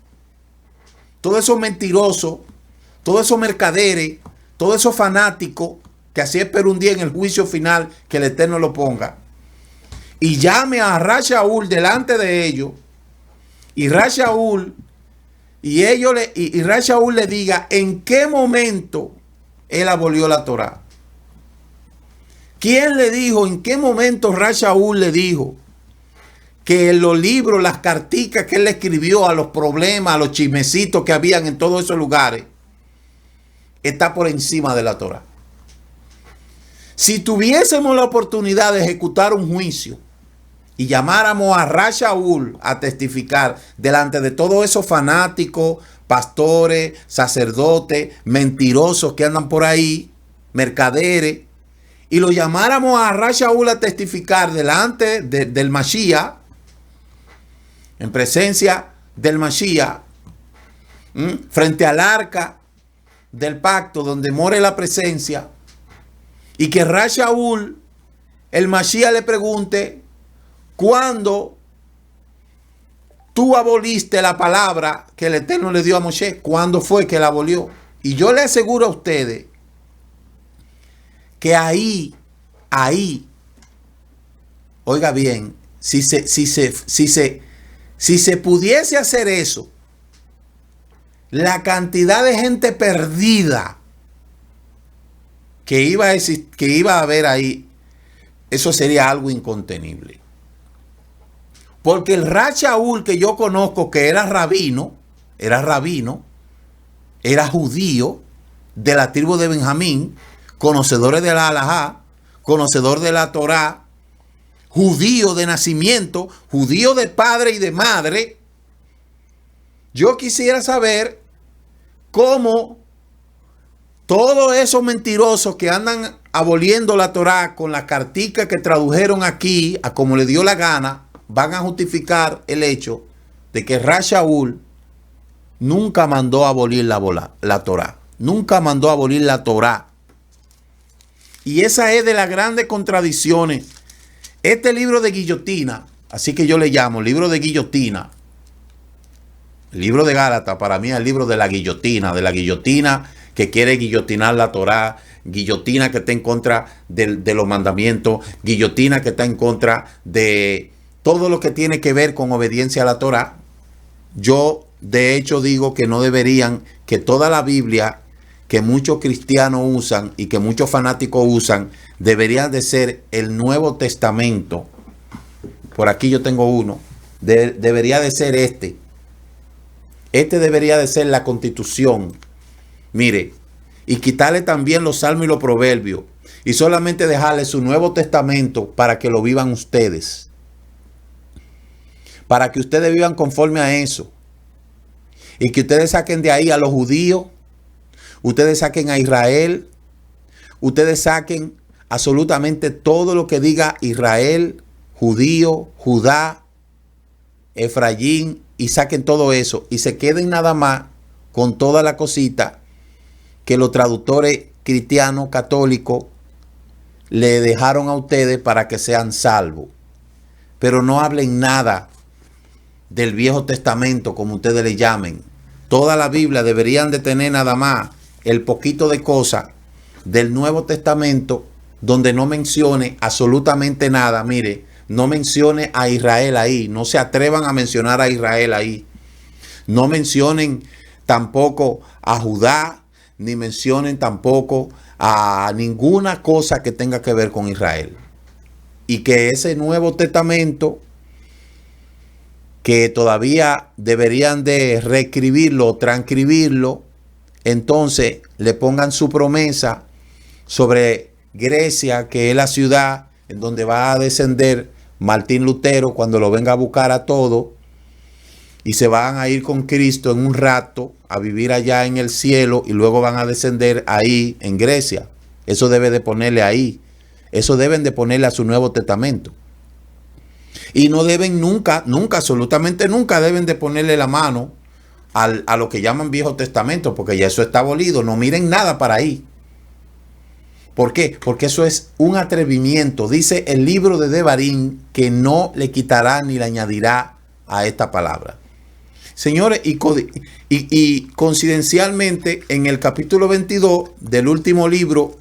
todo eso mentiroso, todos esos mercaderes, todos esos fanáticos, que así espera un día en el juicio final que el Eterno lo ponga, y llame a Ra-Shaul delante de ellos, y Ra-Shaul Ra-Shaul le diga en qué momento él abolió la Torá. ¿Quién le dijo, en qué momento Ra-Shaul le dijo que en los libros, las carticas que él le escribió a los problemas, a los chismecitos que habían en todos esos lugares, está por encima de la Torá? Si tuviésemos la oportunidad de ejecutar un juicio y llamáramos a Ra-Shaul a testificar delante de todos esos fanáticos, pastores, sacerdotes, mentirosos que andan por ahí, mercaderes, y lo llamáramos a Ra-Shaul a testificar delante del Mashiach, en presencia del Mashiach, frente al arca del pacto donde more la presencia, y que Ra-Shaul, el Mashiach, le pregunte: ¿cuándo tú aboliste la palabra que el Eterno le dio a Moshe? ¿Cuándo fue que la abolió? Y yo le aseguro a ustedes que ahí, oiga bien, si se pudiese hacer eso, la cantidad de gente perdida que iba a haber ahí, eso sería algo incontenible. Porque el Ra-Shaul que yo conozco, que era rabino, era judío de la tribu de Benjamín, conocedores de la halajá, conocedor de la Torá, judío de nacimiento, judío de padre y de madre. Yo quisiera saber cómo todos esos mentirosos que andan aboliendo la Torá con las carticas que tradujeron aquí a como le dio la gana, van a justificar el hecho de que Ra-Shaul nunca mandó a abolir la Torá. Nunca mandó a abolir la Torá. Y esa es de las grandes contradicciones. Este libro de guillotina, así que yo le llamo libro de guillotina, el libro de Gálatas para mí es el libro de la guillotina que quiere guillotinar la Torá, guillotina que está en contra de los mandamientos, guillotina que está en contra de todo lo que tiene que ver con obediencia a la Torá. Yo de hecho digo que no deberían, que toda la Biblia que muchos cristianos usan y que muchos fanáticos usan, debería de ser el Nuevo Testamento. Por aquí yo tengo uno. Debería de ser este. Este debería de ser la Constitución. Mire, y quitarle también los salmos y los proverbios. Y solamente dejarle su Nuevo Testamento para que lo vivan ustedes. Para que ustedes vivan conforme a eso. Y que ustedes saquen de ahí a los judíos. Ustedes saquen a Israel, ustedes saquen absolutamente todo lo que diga Israel, judío, Judá, Efraín, y saquen todo eso y se queden nada más con toda la cosita que los traductores cristianos católicos le dejaron a ustedes para que sean salvos. Pero no hablen nada del Viejo Testamento, como ustedes le llamen. Toda la Biblia deberían de tener nada más el poquito de cosas del Nuevo Testamento donde no mencione absolutamente nada. Mire, no mencione a Israel ahí. No se atrevan a mencionar a Israel ahí. No mencionen tampoco a Judá, ni mencionen tampoco a ninguna cosa que tenga que ver con Israel. Y que ese Nuevo Testamento, que todavía deberían de reescribirlo, transcribirlo, entonces le pongan su promesa sobre Grecia, que es la ciudad en donde va a descender Martín Lutero cuando lo venga a buscar a todo, y se van a ir con Cristo en un rato a vivir allá en el cielo y luego van a descender ahí en Grecia. Eso debe de ponerle ahí. Eso deben de ponerle a su Nuevo Testamento. Y no deben nunca, absolutamente nunca deben de ponerle la mano a lo que llaman Viejo Testamento, porque ya eso está abolido. No miren nada para ahí. ¿Por qué? Porque eso es un atrevimiento. Dice el libro de Devarim que no le quitará ni le añadirá a esta palabra. Señores, y coincidencialmente en el capítulo 22 del último libro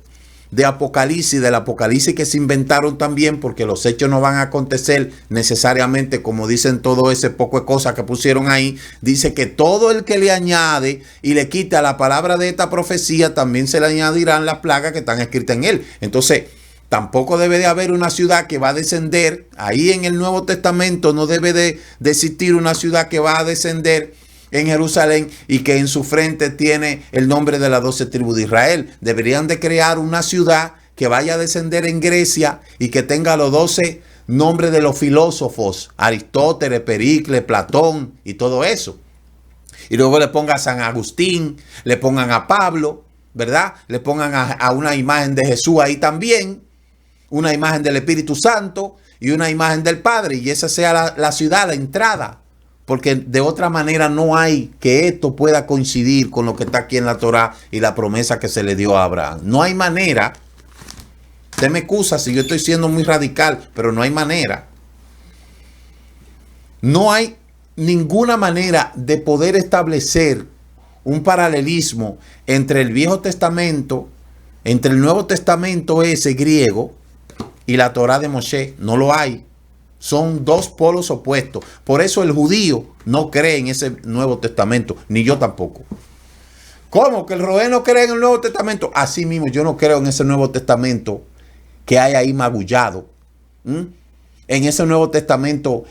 de Apocalipsis, del Apocalipsis que se inventaron también, porque los hechos no van a acontecer necesariamente como dicen todo ese poco de cosas que pusieron ahí, dice que todo el que le añade y le quita la palabra de esta profecía, también se le añadirán las plagas que están escritas en él. Entonces, tampoco debe de haber una ciudad que va a descender. Ahí en el Nuevo Testamento no debe de existir una ciudad que va a descender en Jerusalén y que en su frente tiene el nombre de las 12 tribus de Israel. Deberían de crear una ciudad que vaya a descender en Grecia y que tenga los 12 nombres de los filósofos, Aristóteles, Pericles, Platón y todo eso. Y luego le ponga a San Agustín, le pongan a Pablo, ¿verdad? Le pongan a una imagen de Jesús ahí también, una imagen del Espíritu Santo y una imagen del Padre, y esa sea la ciudad, la entrada. Porque de otra manera no hay que esto pueda coincidir con lo que está aquí en la Torá y la promesa que se le dio a Abraham. No hay manera. Usted me excusa si yo estoy siendo muy radical, pero no hay manera. No hay ninguna manera de poder establecer un paralelismo entre el Viejo Testamento, entre el Nuevo Testamento ese griego y la Torá de Moshe. No lo hay. Son dos polos opuestos. Por eso el judío no cree en ese Nuevo Testamento, ni yo tampoco. ¿Cómo? ¿Que el Roé no cree en el Nuevo Testamento? Así mismo, yo no creo en ese Nuevo Testamento que hay ahí magullado. En ese Nuevo Testamento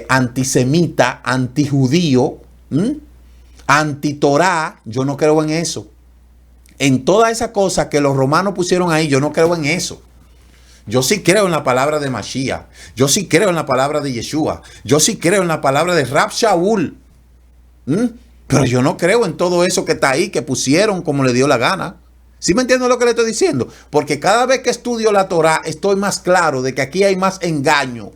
antisemita, antijudío, antitorá, yo no creo en eso. En todas esas cosas que los romanos pusieron ahí, yo no creo en eso. Yo sí creo en la palabra de Mashiach. Yo sí creo en la palabra de Yeshua. Yo sí creo en la palabra de Rab Shaul. Pero yo no creo en todo eso que está ahí, que pusieron como le dio la gana. ¿Sí me entienden lo que le estoy diciendo? Porque cada vez que estudio la Torah, estoy más claro de que aquí hay más engaño.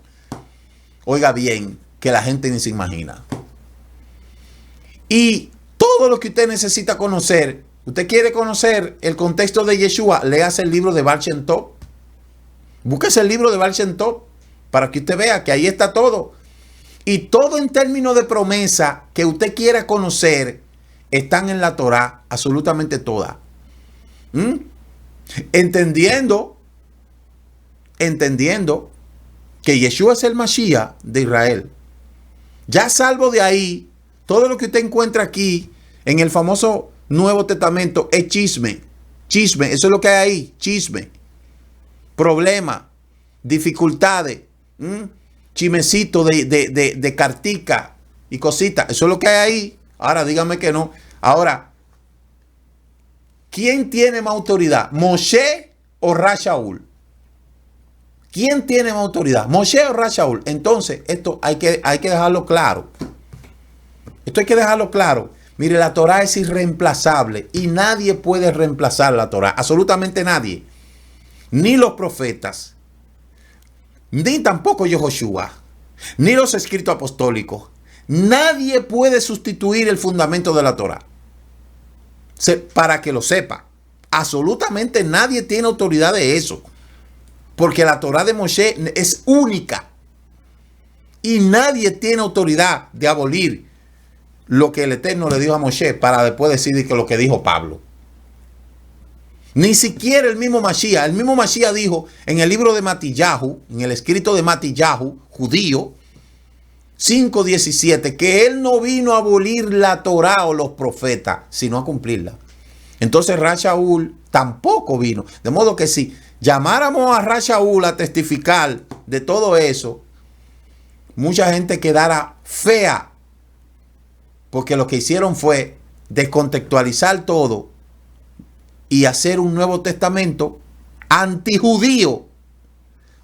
Oiga bien, que la gente ni se imagina. Y todo lo que usted necesita conocer, usted quiere conocer el contexto de Yeshua, léase el libro de Baal Shem Tov. Búsquese el libro de Baal Shem Tov para que usted vea que ahí está todo. Y todo en términos de promesa que usted quiera conocer están en la Torá, absolutamente todas. Entendiendo que Yeshua es el Mashiach de Israel. Ya salvo de ahí, todo lo que usted encuentra aquí en el famoso Nuevo Testamento es chisme. Chisme, eso es lo que hay ahí, chisme. Problemas, dificultades, chimecito de cartica y cositas. Eso es lo que hay ahí. Ahora dígame que no. Ahora, ¿quién tiene más autoridad? ¿Moshe o Rab Shaul? ¿Quién tiene más autoridad? ¿Moshe o Rab Shaul? Entonces, esto hay que dejarlo claro. Esto hay que dejarlo claro. Mire, la Torá es irreemplazable y nadie puede reemplazar la Torá. Absolutamente nadie. Ni los profetas, ni tampoco Yehoshua, ni los escritos apostólicos. Nadie puede sustituir el fundamento de la Torá. Para que lo sepa, absolutamente nadie tiene autoridad de eso. Porque la Torá de Moshe es única. Y nadie tiene autoridad de abolir lo que el Eterno le dijo a Moshe para después decir que lo que dijo Pablo. Ni siquiera el mismo Mashiach. El mismo Mashiach dijo en el libro de Matillahu, en el escrito de Matillahu, judío, 5:17, que él no vino a abolir la Torá o los profetas, sino a cumplirla. Entonces Rab Shaul tampoco vino. De modo que si llamáramos a Rab Shaul a testificar de todo eso, mucha gente quedara fea. Porque lo que hicieron fue descontextualizar todo y hacer un Nuevo Testamento antijudío.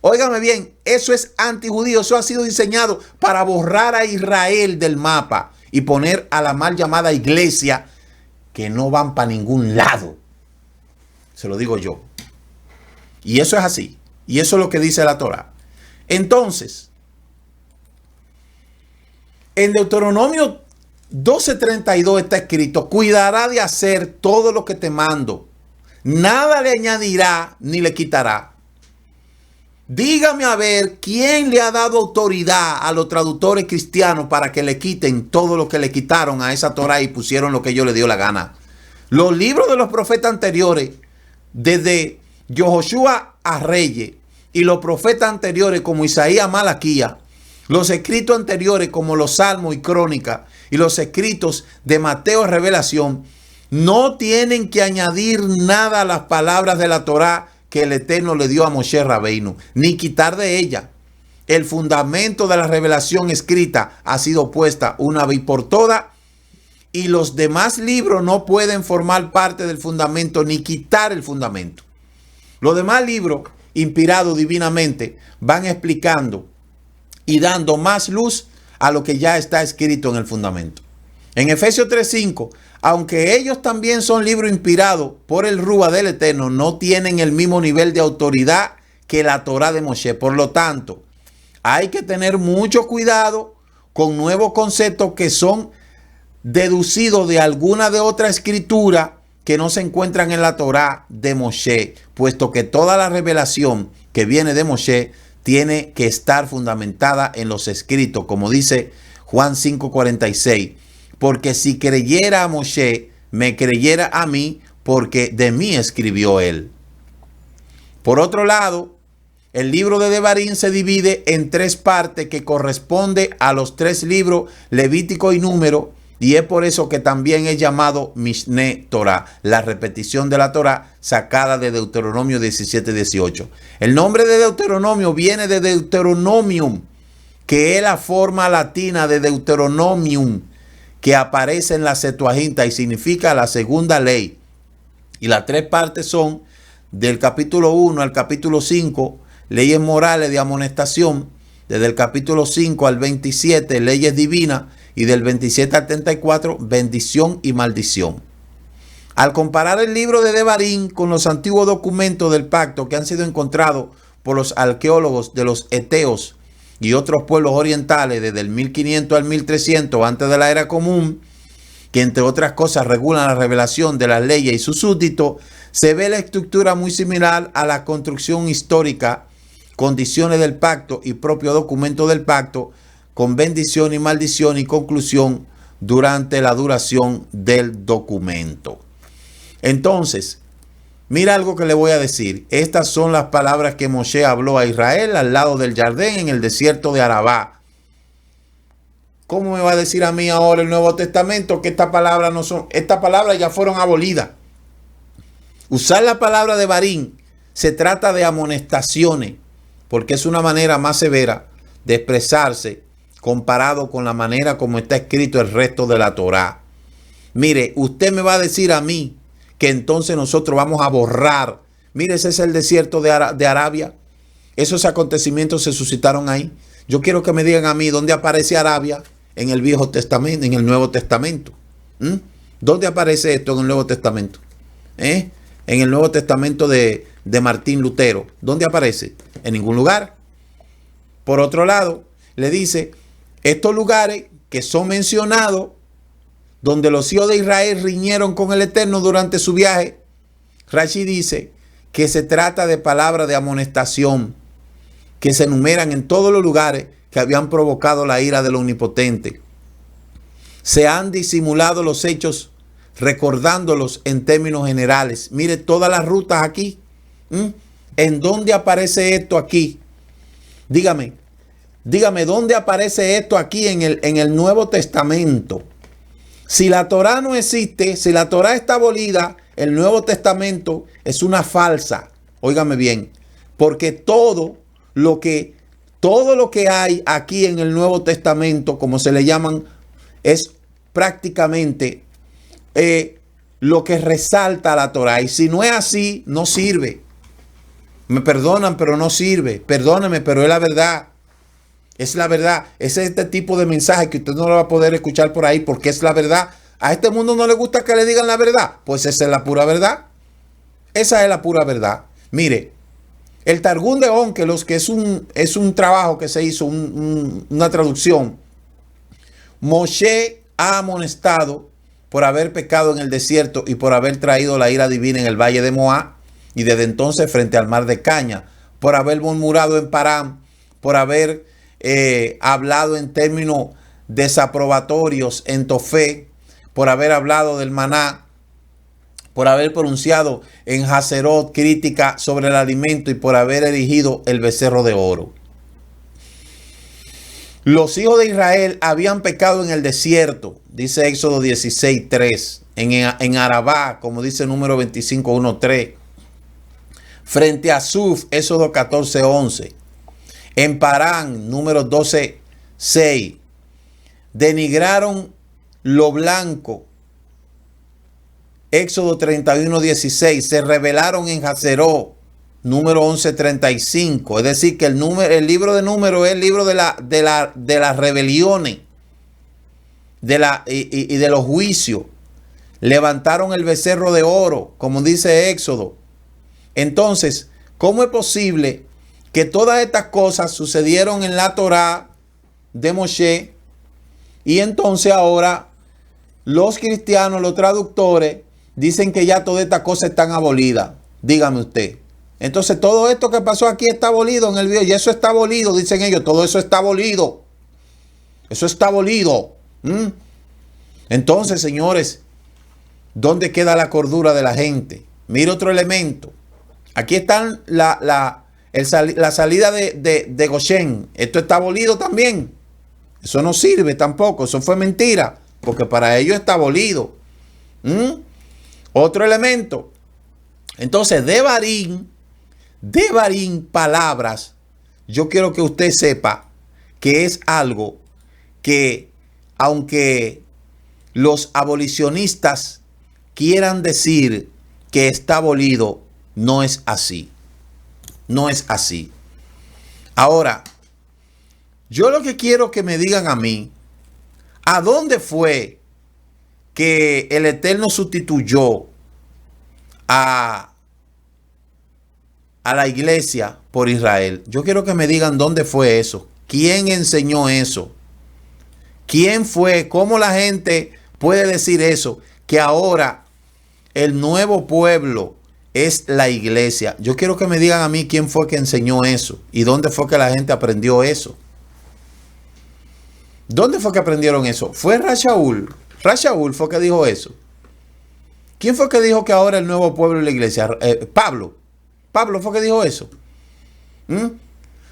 Óigame bien, eso es antijudío. Eso ha sido diseñado para borrar a Israel del mapa y poner a la mal llamada iglesia que no van para ningún lado. Se lo digo yo. Y eso es así. Y eso es lo que dice la Torá. Entonces, en Deuteronomio 12:32 está escrito: cuidará de hacer todo lo que te mando. nada le añadirá ni le quitará. Dígame a ver quién le ha dado autoridad a los traductores cristianos para que le quiten todo lo que le quitaron a esa Torá y pusieron lo que ellos les dio la gana. Los libros de los profetas anteriores, desde Yehoshua a Reyes, y los profetas anteriores como Isaías, Malaquías, los escritos anteriores como los Salmos y Crónicas, y los escritos de Mateo y Revelación, no tienen que añadir nada a las palabras de la Torá que el Eterno le dio a Moshe Rabbeinu, ni quitar de ella. El fundamento de la revelación escrita ha sido puesta una vez por todas, y los demás libros no pueden formar parte del fundamento ni quitar el fundamento. Los demás libros, inspirados divinamente, van explicando y dando más luz a lo que ya está escrito en el fundamento. En Efesios 3:5, aunque ellos también son libros inspirados por el Rúa del Eterno, no tienen el mismo nivel de autoridad que la Torá de Moshe. Por lo tanto, hay que tener mucho cuidado con nuevos conceptos que son deducidos de alguna de otra escritura que no se encuentran en la Torá de Moshe, puesto que toda la revelación que viene de Moshe tiene que estar fundamentada en los escritos, como dice Juan 5:46. Porque si creyera a Moshe, me creyera a mí, porque de mí escribió él. Por otro lado, el libro de Devarim se divide en 3 partes que corresponde a los 3 libros Levítico y Número, y es por eso que también es llamado Mishneh Torah, la repetición de la Torah sacada de Deuteronomio 17:18. El nombre de Deuteronomio viene de Deuteronomium, que es la forma latina de Deuteronomium, que aparece en la Septuaginta y significa la segunda ley. Y las 3 partes son del capítulo 1 al capítulo 5, leyes morales de amonestación, desde el capítulo 5 al 27, leyes divinas, y del 27 al 34, bendición y maldición. Al comparar el libro de Devarim con los antiguos documentos del pacto que han sido encontrados por los arqueólogos de los Eteos y otros pueblos orientales desde el 1500 al 1300 antes de la era común, que entre otras cosas regulan la revelación de las leyes y sus súbditos, se ve la estructura muy similar a la construcción histórica, condiciones del pacto y propio documento del pacto, con bendición y maldición y conclusión durante la duración del documento. Entonces, mira algo que le voy a decir. Estas son las palabras que Moshe habló a Israel al lado del Jardín en el desierto de Arabá. ¿Cómo me va a decir a mí ahora el Nuevo Testamento que estas palabras no son? Estas palabras ya fueron abolidas. Usar la palabra de Devarim se trata de amonestaciones, porque es una manera más severa de expresarse comparado con la manera como está escrito el resto de la Torá. Mire, usted me va a decir a mí que entonces nosotros vamos a borrar. Mire, ese es el desierto de Arabia. Esos acontecimientos se suscitaron ahí. Yo quiero que me digan a mí dónde aparece Arabia en el Viejo Testamento, en el Nuevo Testamento. ¿Dónde aparece esto en el Nuevo Testamento? En el Nuevo Testamento de Martín Lutero. ¿Dónde aparece? En ningún lugar. Por otro lado, le dice, estos lugares que son mencionados, donde los hijos de Israel riñeron con el Eterno durante su viaje, Rashi dice que se trata de palabras de amonestación que se enumeran en todos los lugares que habían provocado la ira del Omnipotente. Se han disimulado los hechos recordándolos en términos generales. Mire todas las rutas aquí. ¿En dónde aparece esto aquí? Dígame, ¿dónde aparece esto aquí en el Nuevo Testamento? Si la Torá no existe, si la Torá está abolida, el Nuevo Testamento es una falsa. Óigame bien, porque todo lo que hay aquí en el Nuevo Testamento, como se le llaman, es prácticamente lo que resalta la Torá. Y si no es así, no sirve. Me perdonan, pero no sirve. Perdóname, pero es la verdad. Es la verdad. Es este tipo de mensaje que usted no lo va a poder escuchar por ahí porque es la verdad. A este mundo no le gusta que le digan la verdad. Pues esa es la pura verdad. Esa es la pura verdad. Mire, el Targum de Onkelos, que es un trabajo que se hizo, una traducción. Moshe ha amonestado por haber pecado en el desierto y por haber traído la ira divina en el valle de Moab, y desde entonces frente al mar de Caña, por haber murmurado en Parán, por haber hablado en términos desaprobatorios en Tofé, por haber hablado del maná, por haber pronunciado en Hazerot crítica sobre el alimento y por haber erigido el becerro de oro. Los hijos de Israel habían pecado en el desierto, dice Éxodo 16:3, en Arabá, como dice número 25:1-3, frente a Suf, Éxodo 14:11, en Parán, número 12:6, denigraron lo blanco, Éxodo 31:16, se rebelaron en Hazerot, número 11:35, es decir, que el libro de Números es el libro de las rebeliones y de los juicios. Levantaron el becerro de oro, como dice Éxodo. Entonces, ¿cómo es posible que todas estas cosas sucedieron en la Torá de Moshe y entonces ahora los cristianos, los traductores, dicen que ya todas estas cosas están abolidas? Dígame usted. Entonces todo esto que pasó aquí está abolido en el video. Y eso está abolido, dicen ellos. Todo eso está abolido. Eso está abolido. Entonces, señores, ¿dónde queda la cordura de la gente? Mire otro elemento. Aquí están la salida de Goshen. Esto está abolido también. Eso no sirve tampoco. Eso fue mentira. Porque para ellos está abolido. Otro elemento. Entonces, Devarim, palabras, yo quiero que usted sepa que es algo que, aunque los abolicionistas quieran decir que está abolido, no es así. No es así. Ahora, yo lo que quiero que me digan a mí, ¿a dónde fue que el Eterno sustituyó a la iglesia por Israel? Yo quiero que me digan dónde fue eso. ¿Quién enseñó eso? ¿Quién fue? ¿Cómo la gente puede decir eso? Que ahora el nuevo pueblo es la iglesia. Yo quiero que me digan a mí quién fue que enseñó eso y dónde fue que la gente aprendió eso. ¿Dónde fue que aprendieron eso? Fue Rashaul. Rashaul fue que dijo eso. ¿Quién fue que dijo que ahora el nuevo pueblo es la iglesia? Pablo. Pablo fue que dijo eso.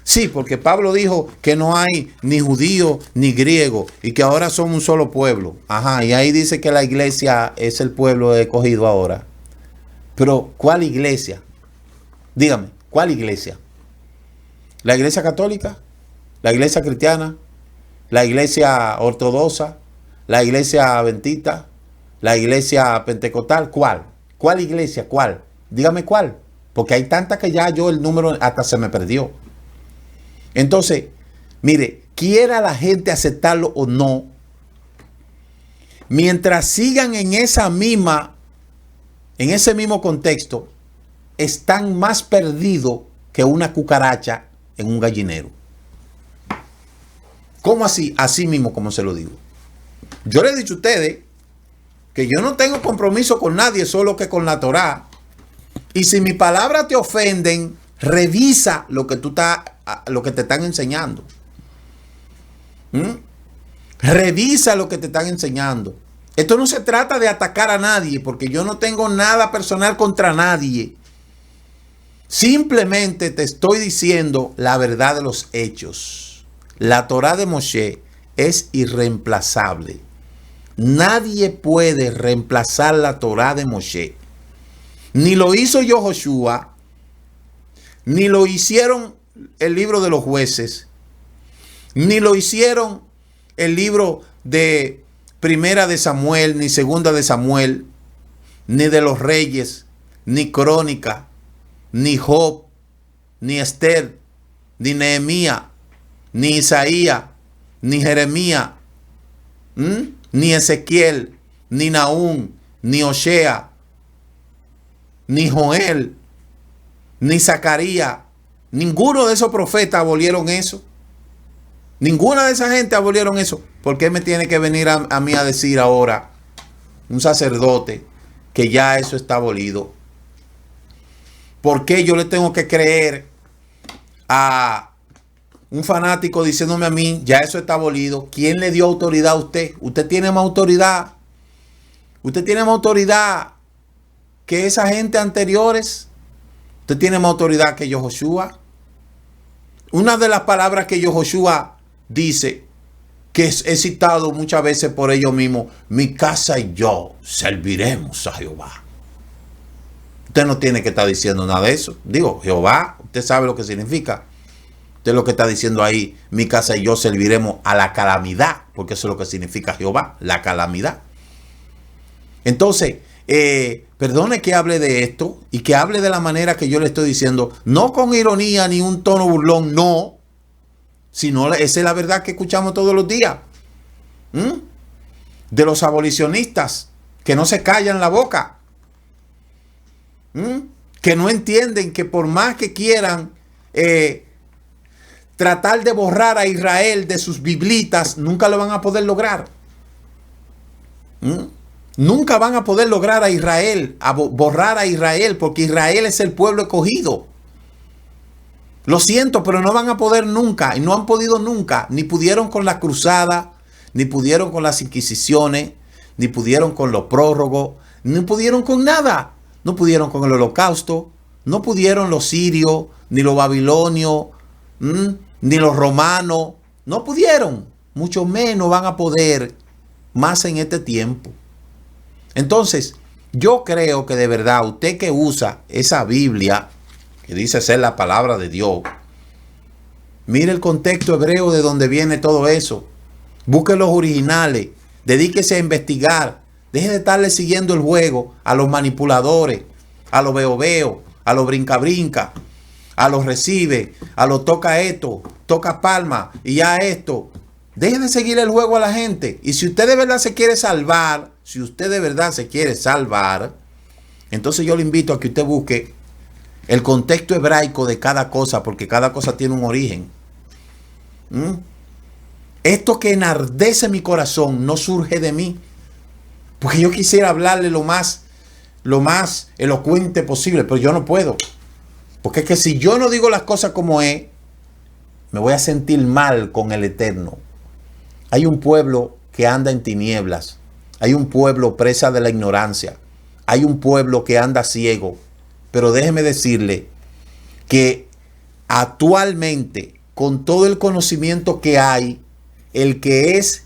Sí, porque Pablo dijo que no hay ni judío ni griego y que ahora son un solo pueblo. Ajá, y ahí dice que la iglesia es el pueblo escogido ahora. Pero, ¿cuál iglesia? Dígame, ¿cuál iglesia? ¿La iglesia católica? ¿La iglesia cristiana? ¿La iglesia ortodoxa? ¿La iglesia adventista? ¿La iglesia pentecostal? ¿Cuál? ¿Cuál iglesia? ¿Cuál? Dígame cuál. Porque hay tantas que ya el número hasta se me perdió. Entonces, mire, quiera la gente aceptarlo o no, mientras sigan en ese mismo contexto, están más perdidos que una cucaracha en un gallinero. ¿Cómo así? Así mismo como se lo digo. Yo les he dicho a ustedes que yo no tengo compromiso con nadie, solo que con la Torá. Y si mis palabras te ofenden, revisa lo que te están enseñando. Revisa lo que te están enseñando. Esto no se trata de atacar a nadie, porque yo no tengo nada personal contra nadie. Simplemente te estoy diciendo la verdad de los hechos. La Torá de Moshe es irreemplazable. Nadie puede reemplazar la Torá de Moshe. Ni lo hizo Joshua, ni lo hicieron el libro de los jueces, ni lo hicieron el libro de Primera de Samuel, ni Segunda de Samuel, ni de los Reyes, ni Crónica, ni Job, ni Esther, ni Nehemías, ni Isaías, ni Jeremías, ni Ezequiel, ni Nahum, ni Osea, ni Joel, ni Zacarías. Ninguno de esos profetas abolieron eso. Ninguna de esa gente abolieron eso. ¿Por qué me tiene que venir a mí a decir ahora un sacerdote, que ya eso está abolido? ¿Por qué yo le tengo que creer a un fanático diciéndome a mí, ya eso está abolido? ¿Quién le dio autoridad a usted? Usted tiene más autoridad. Usted tiene más autoridad que esa gente anteriores. Usted tiene más autoridad que Yehoshua. Una de las palabras que Yehoshua dice, que he citado muchas veces por ellos mismos, mi casa y yo serviremos a Jehová. Usted no tiene que estar diciendo nada de eso. Digo, Jehová, usted sabe lo que significa. Usted lo que está diciendo ahí, mi casa y yo serviremos a la calamidad, porque eso es lo que significa Jehová, la calamidad. Entonces, perdone que hable de esto y que hable de la manera que yo le estoy diciendo, no con ironía ni un tono burlón, no, sino esa es la verdad que escuchamos todos los días. De los abolicionistas que no se callan la boca, que no entienden que por más que quieran tratar de borrar a Israel de sus biblitas, nunca lo van a poder lograr. Nunca van a poder lograr a Israel, a borrar a Israel, porque Israel es el pueblo escogido. Lo siento, pero no van a poder nunca, y no han podido nunca, ni pudieron con la cruzada, ni pudieron con las inquisiciones, ni pudieron con los prórrogos, ni pudieron con nada. No pudieron con el holocausto, no pudieron los sirios, ni los babilonios, ni los romanos, no pudieron, mucho menos van a poder más en este tiempo. Entonces, yo creo que de verdad, usted que usa esa Biblia, que dice ser la palabra de Dios, mire el contexto hebreo de donde viene todo eso. Busque los originales, dedíquese a investigar, deje de estarle siguiendo el juego a los manipuladores, a los veo, a los brinca, a los recibe, a los toca esto, toca palma y ya esto. Deje de seguir el juego a la gente. Y si usted de verdad se quiere salvar, entonces yo le invito a que usted busque el contexto hebraico de cada cosa, porque cada cosa tiene un origen. Esto que enardece mi corazón no surge de mí, porque yo quisiera hablarle lo más elocuente posible, pero yo no puedo. Porque es que si yo no digo las cosas como es, me voy a sentir mal con el Eterno. Hay un pueblo que anda en tinieblas. Hay un pueblo presa de la ignorancia. Hay un pueblo que anda ciego. Pero déjeme decirle que actualmente, con todo el conocimiento que hay, el que es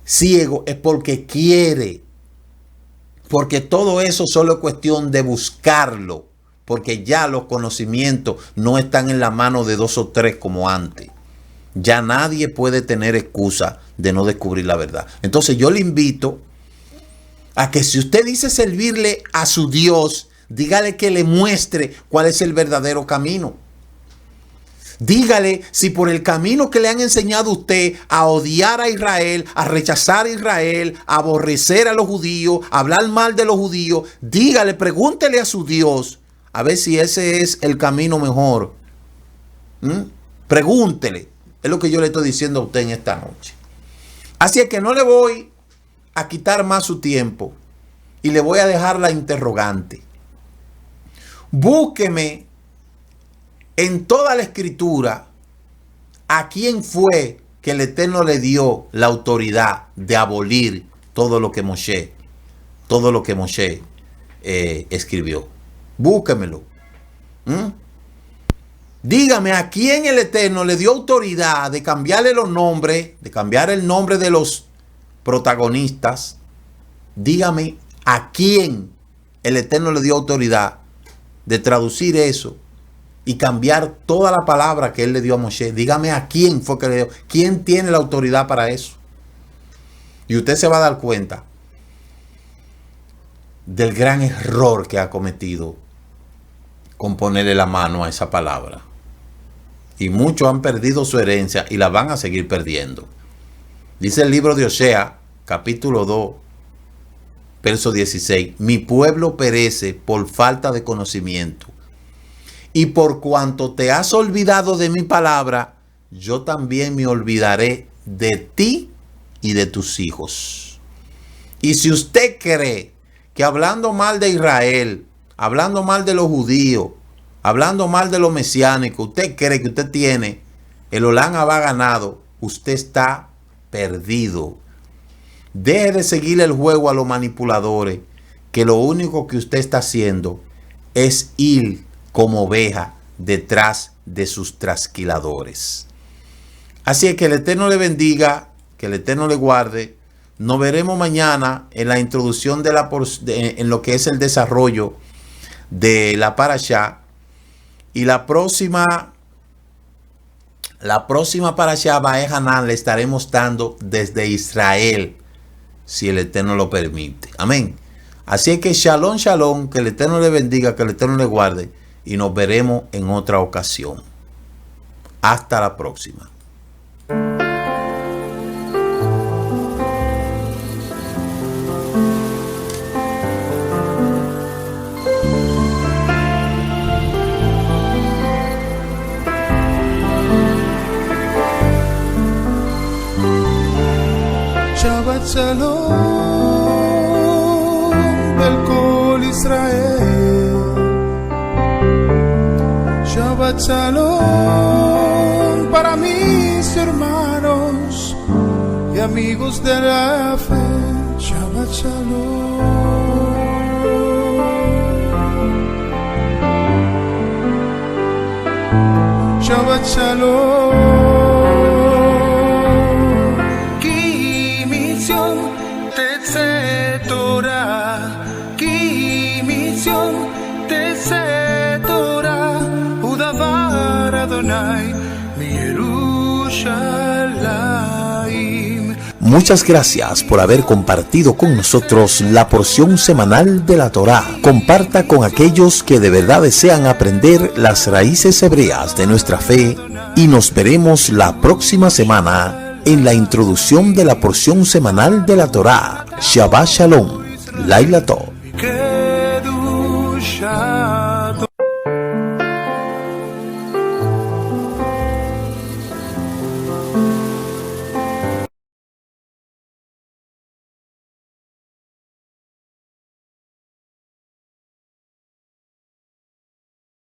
ciego es porque quiere. Porque todo eso solo es cuestión de buscarlo. Porque ya los conocimientos no están en la mano de 2 o 3 como antes. Ya nadie puede tener excusa de no descubrir la verdad. Entonces yo le invito a que si usted dice servirle a su Dios, dígale que le muestre cuál es el verdadero camino. Dígale si por el camino que le han enseñado a usted a odiar a Israel, a rechazar a Israel, a aborrecer a los judíos, a hablar mal de los judíos, dígale, pregúntele a su Dios a ver si ese es el camino mejor. Pregúntele. Es lo que yo le estoy diciendo a usted en esta noche. Así es que no le voy a quitar más su tiempo y le voy a dejar la interrogante. Búsqueme en toda la escritura a quién fue que el Eterno le dio la autoridad de abolir todo lo que Moshe escribió. Búsquemelo. Dígame a quién el Eterno le dio autoridad de cambiarle los nombres, de cambiar el nombre de los protagonistas. Dígame a quién el Eterno le dio autoridad de traducir eso y cambiar toda la palabra que él le dio a Moshe. Dígame a quién fue que le dio. ¿Quién tiene la autoridad para eso? Y usted se va a dar cuenta del gran error que ha cometido con ponerle la mano a esa palabra. Y muchos han perdido su herencia y la van a seguir perdiendo. Dice el libro de Osea, capítulo 2, verso 16. Mi pueblo perece por falta de conocimiento. Y por cuanto te has olvidado de mi palabra, yo también me olvidaré de ti y de tus hijos. Y si usted cree que hablando mal de Israel, hablando mal de los judíos, hablando mal de los mesiánicos, usted cree que usted tiene el Olam Abba ganado, usted está perdido. Deje de seguir el juego a los manipuladores, que lo único que usted está haciendo es ir como oveja detrás de sus trasquiladores. Así es que el Eterno le bendiga, que el Eterno le guarde. Nos veremos mañana en la introducción en lo que es el desarrollo de la parashá. Y la próxima parashá Vae Hanan le estaremos dando desde Israel, si el Eterno lo permite. Amén. Así es que shalom, shalom, que el Eterno le bendiga, que el Eterno le guarde, y nos veremos en otra ocasión. Hasta la próxima. Shabbat Shalom del Kol Israel. Shabbat Shalom para mis hermanos y amigos de la fe. Shabbat Shalom. Shabbat Shalom. Tetse Torah, ki mitzyon tetse Torah, udavar Adonai mi Yerushalayim. Muchas gracias por haber compartido con nosotros la porción semanal de la Torá. Comparta con aquellos que de verdad desean aprender las raíces hebreas de nuestra fe y nos veremos la próxima semana en la introducción de la porción semanal de la Torá. Shabbat Shalom. Laila Tov.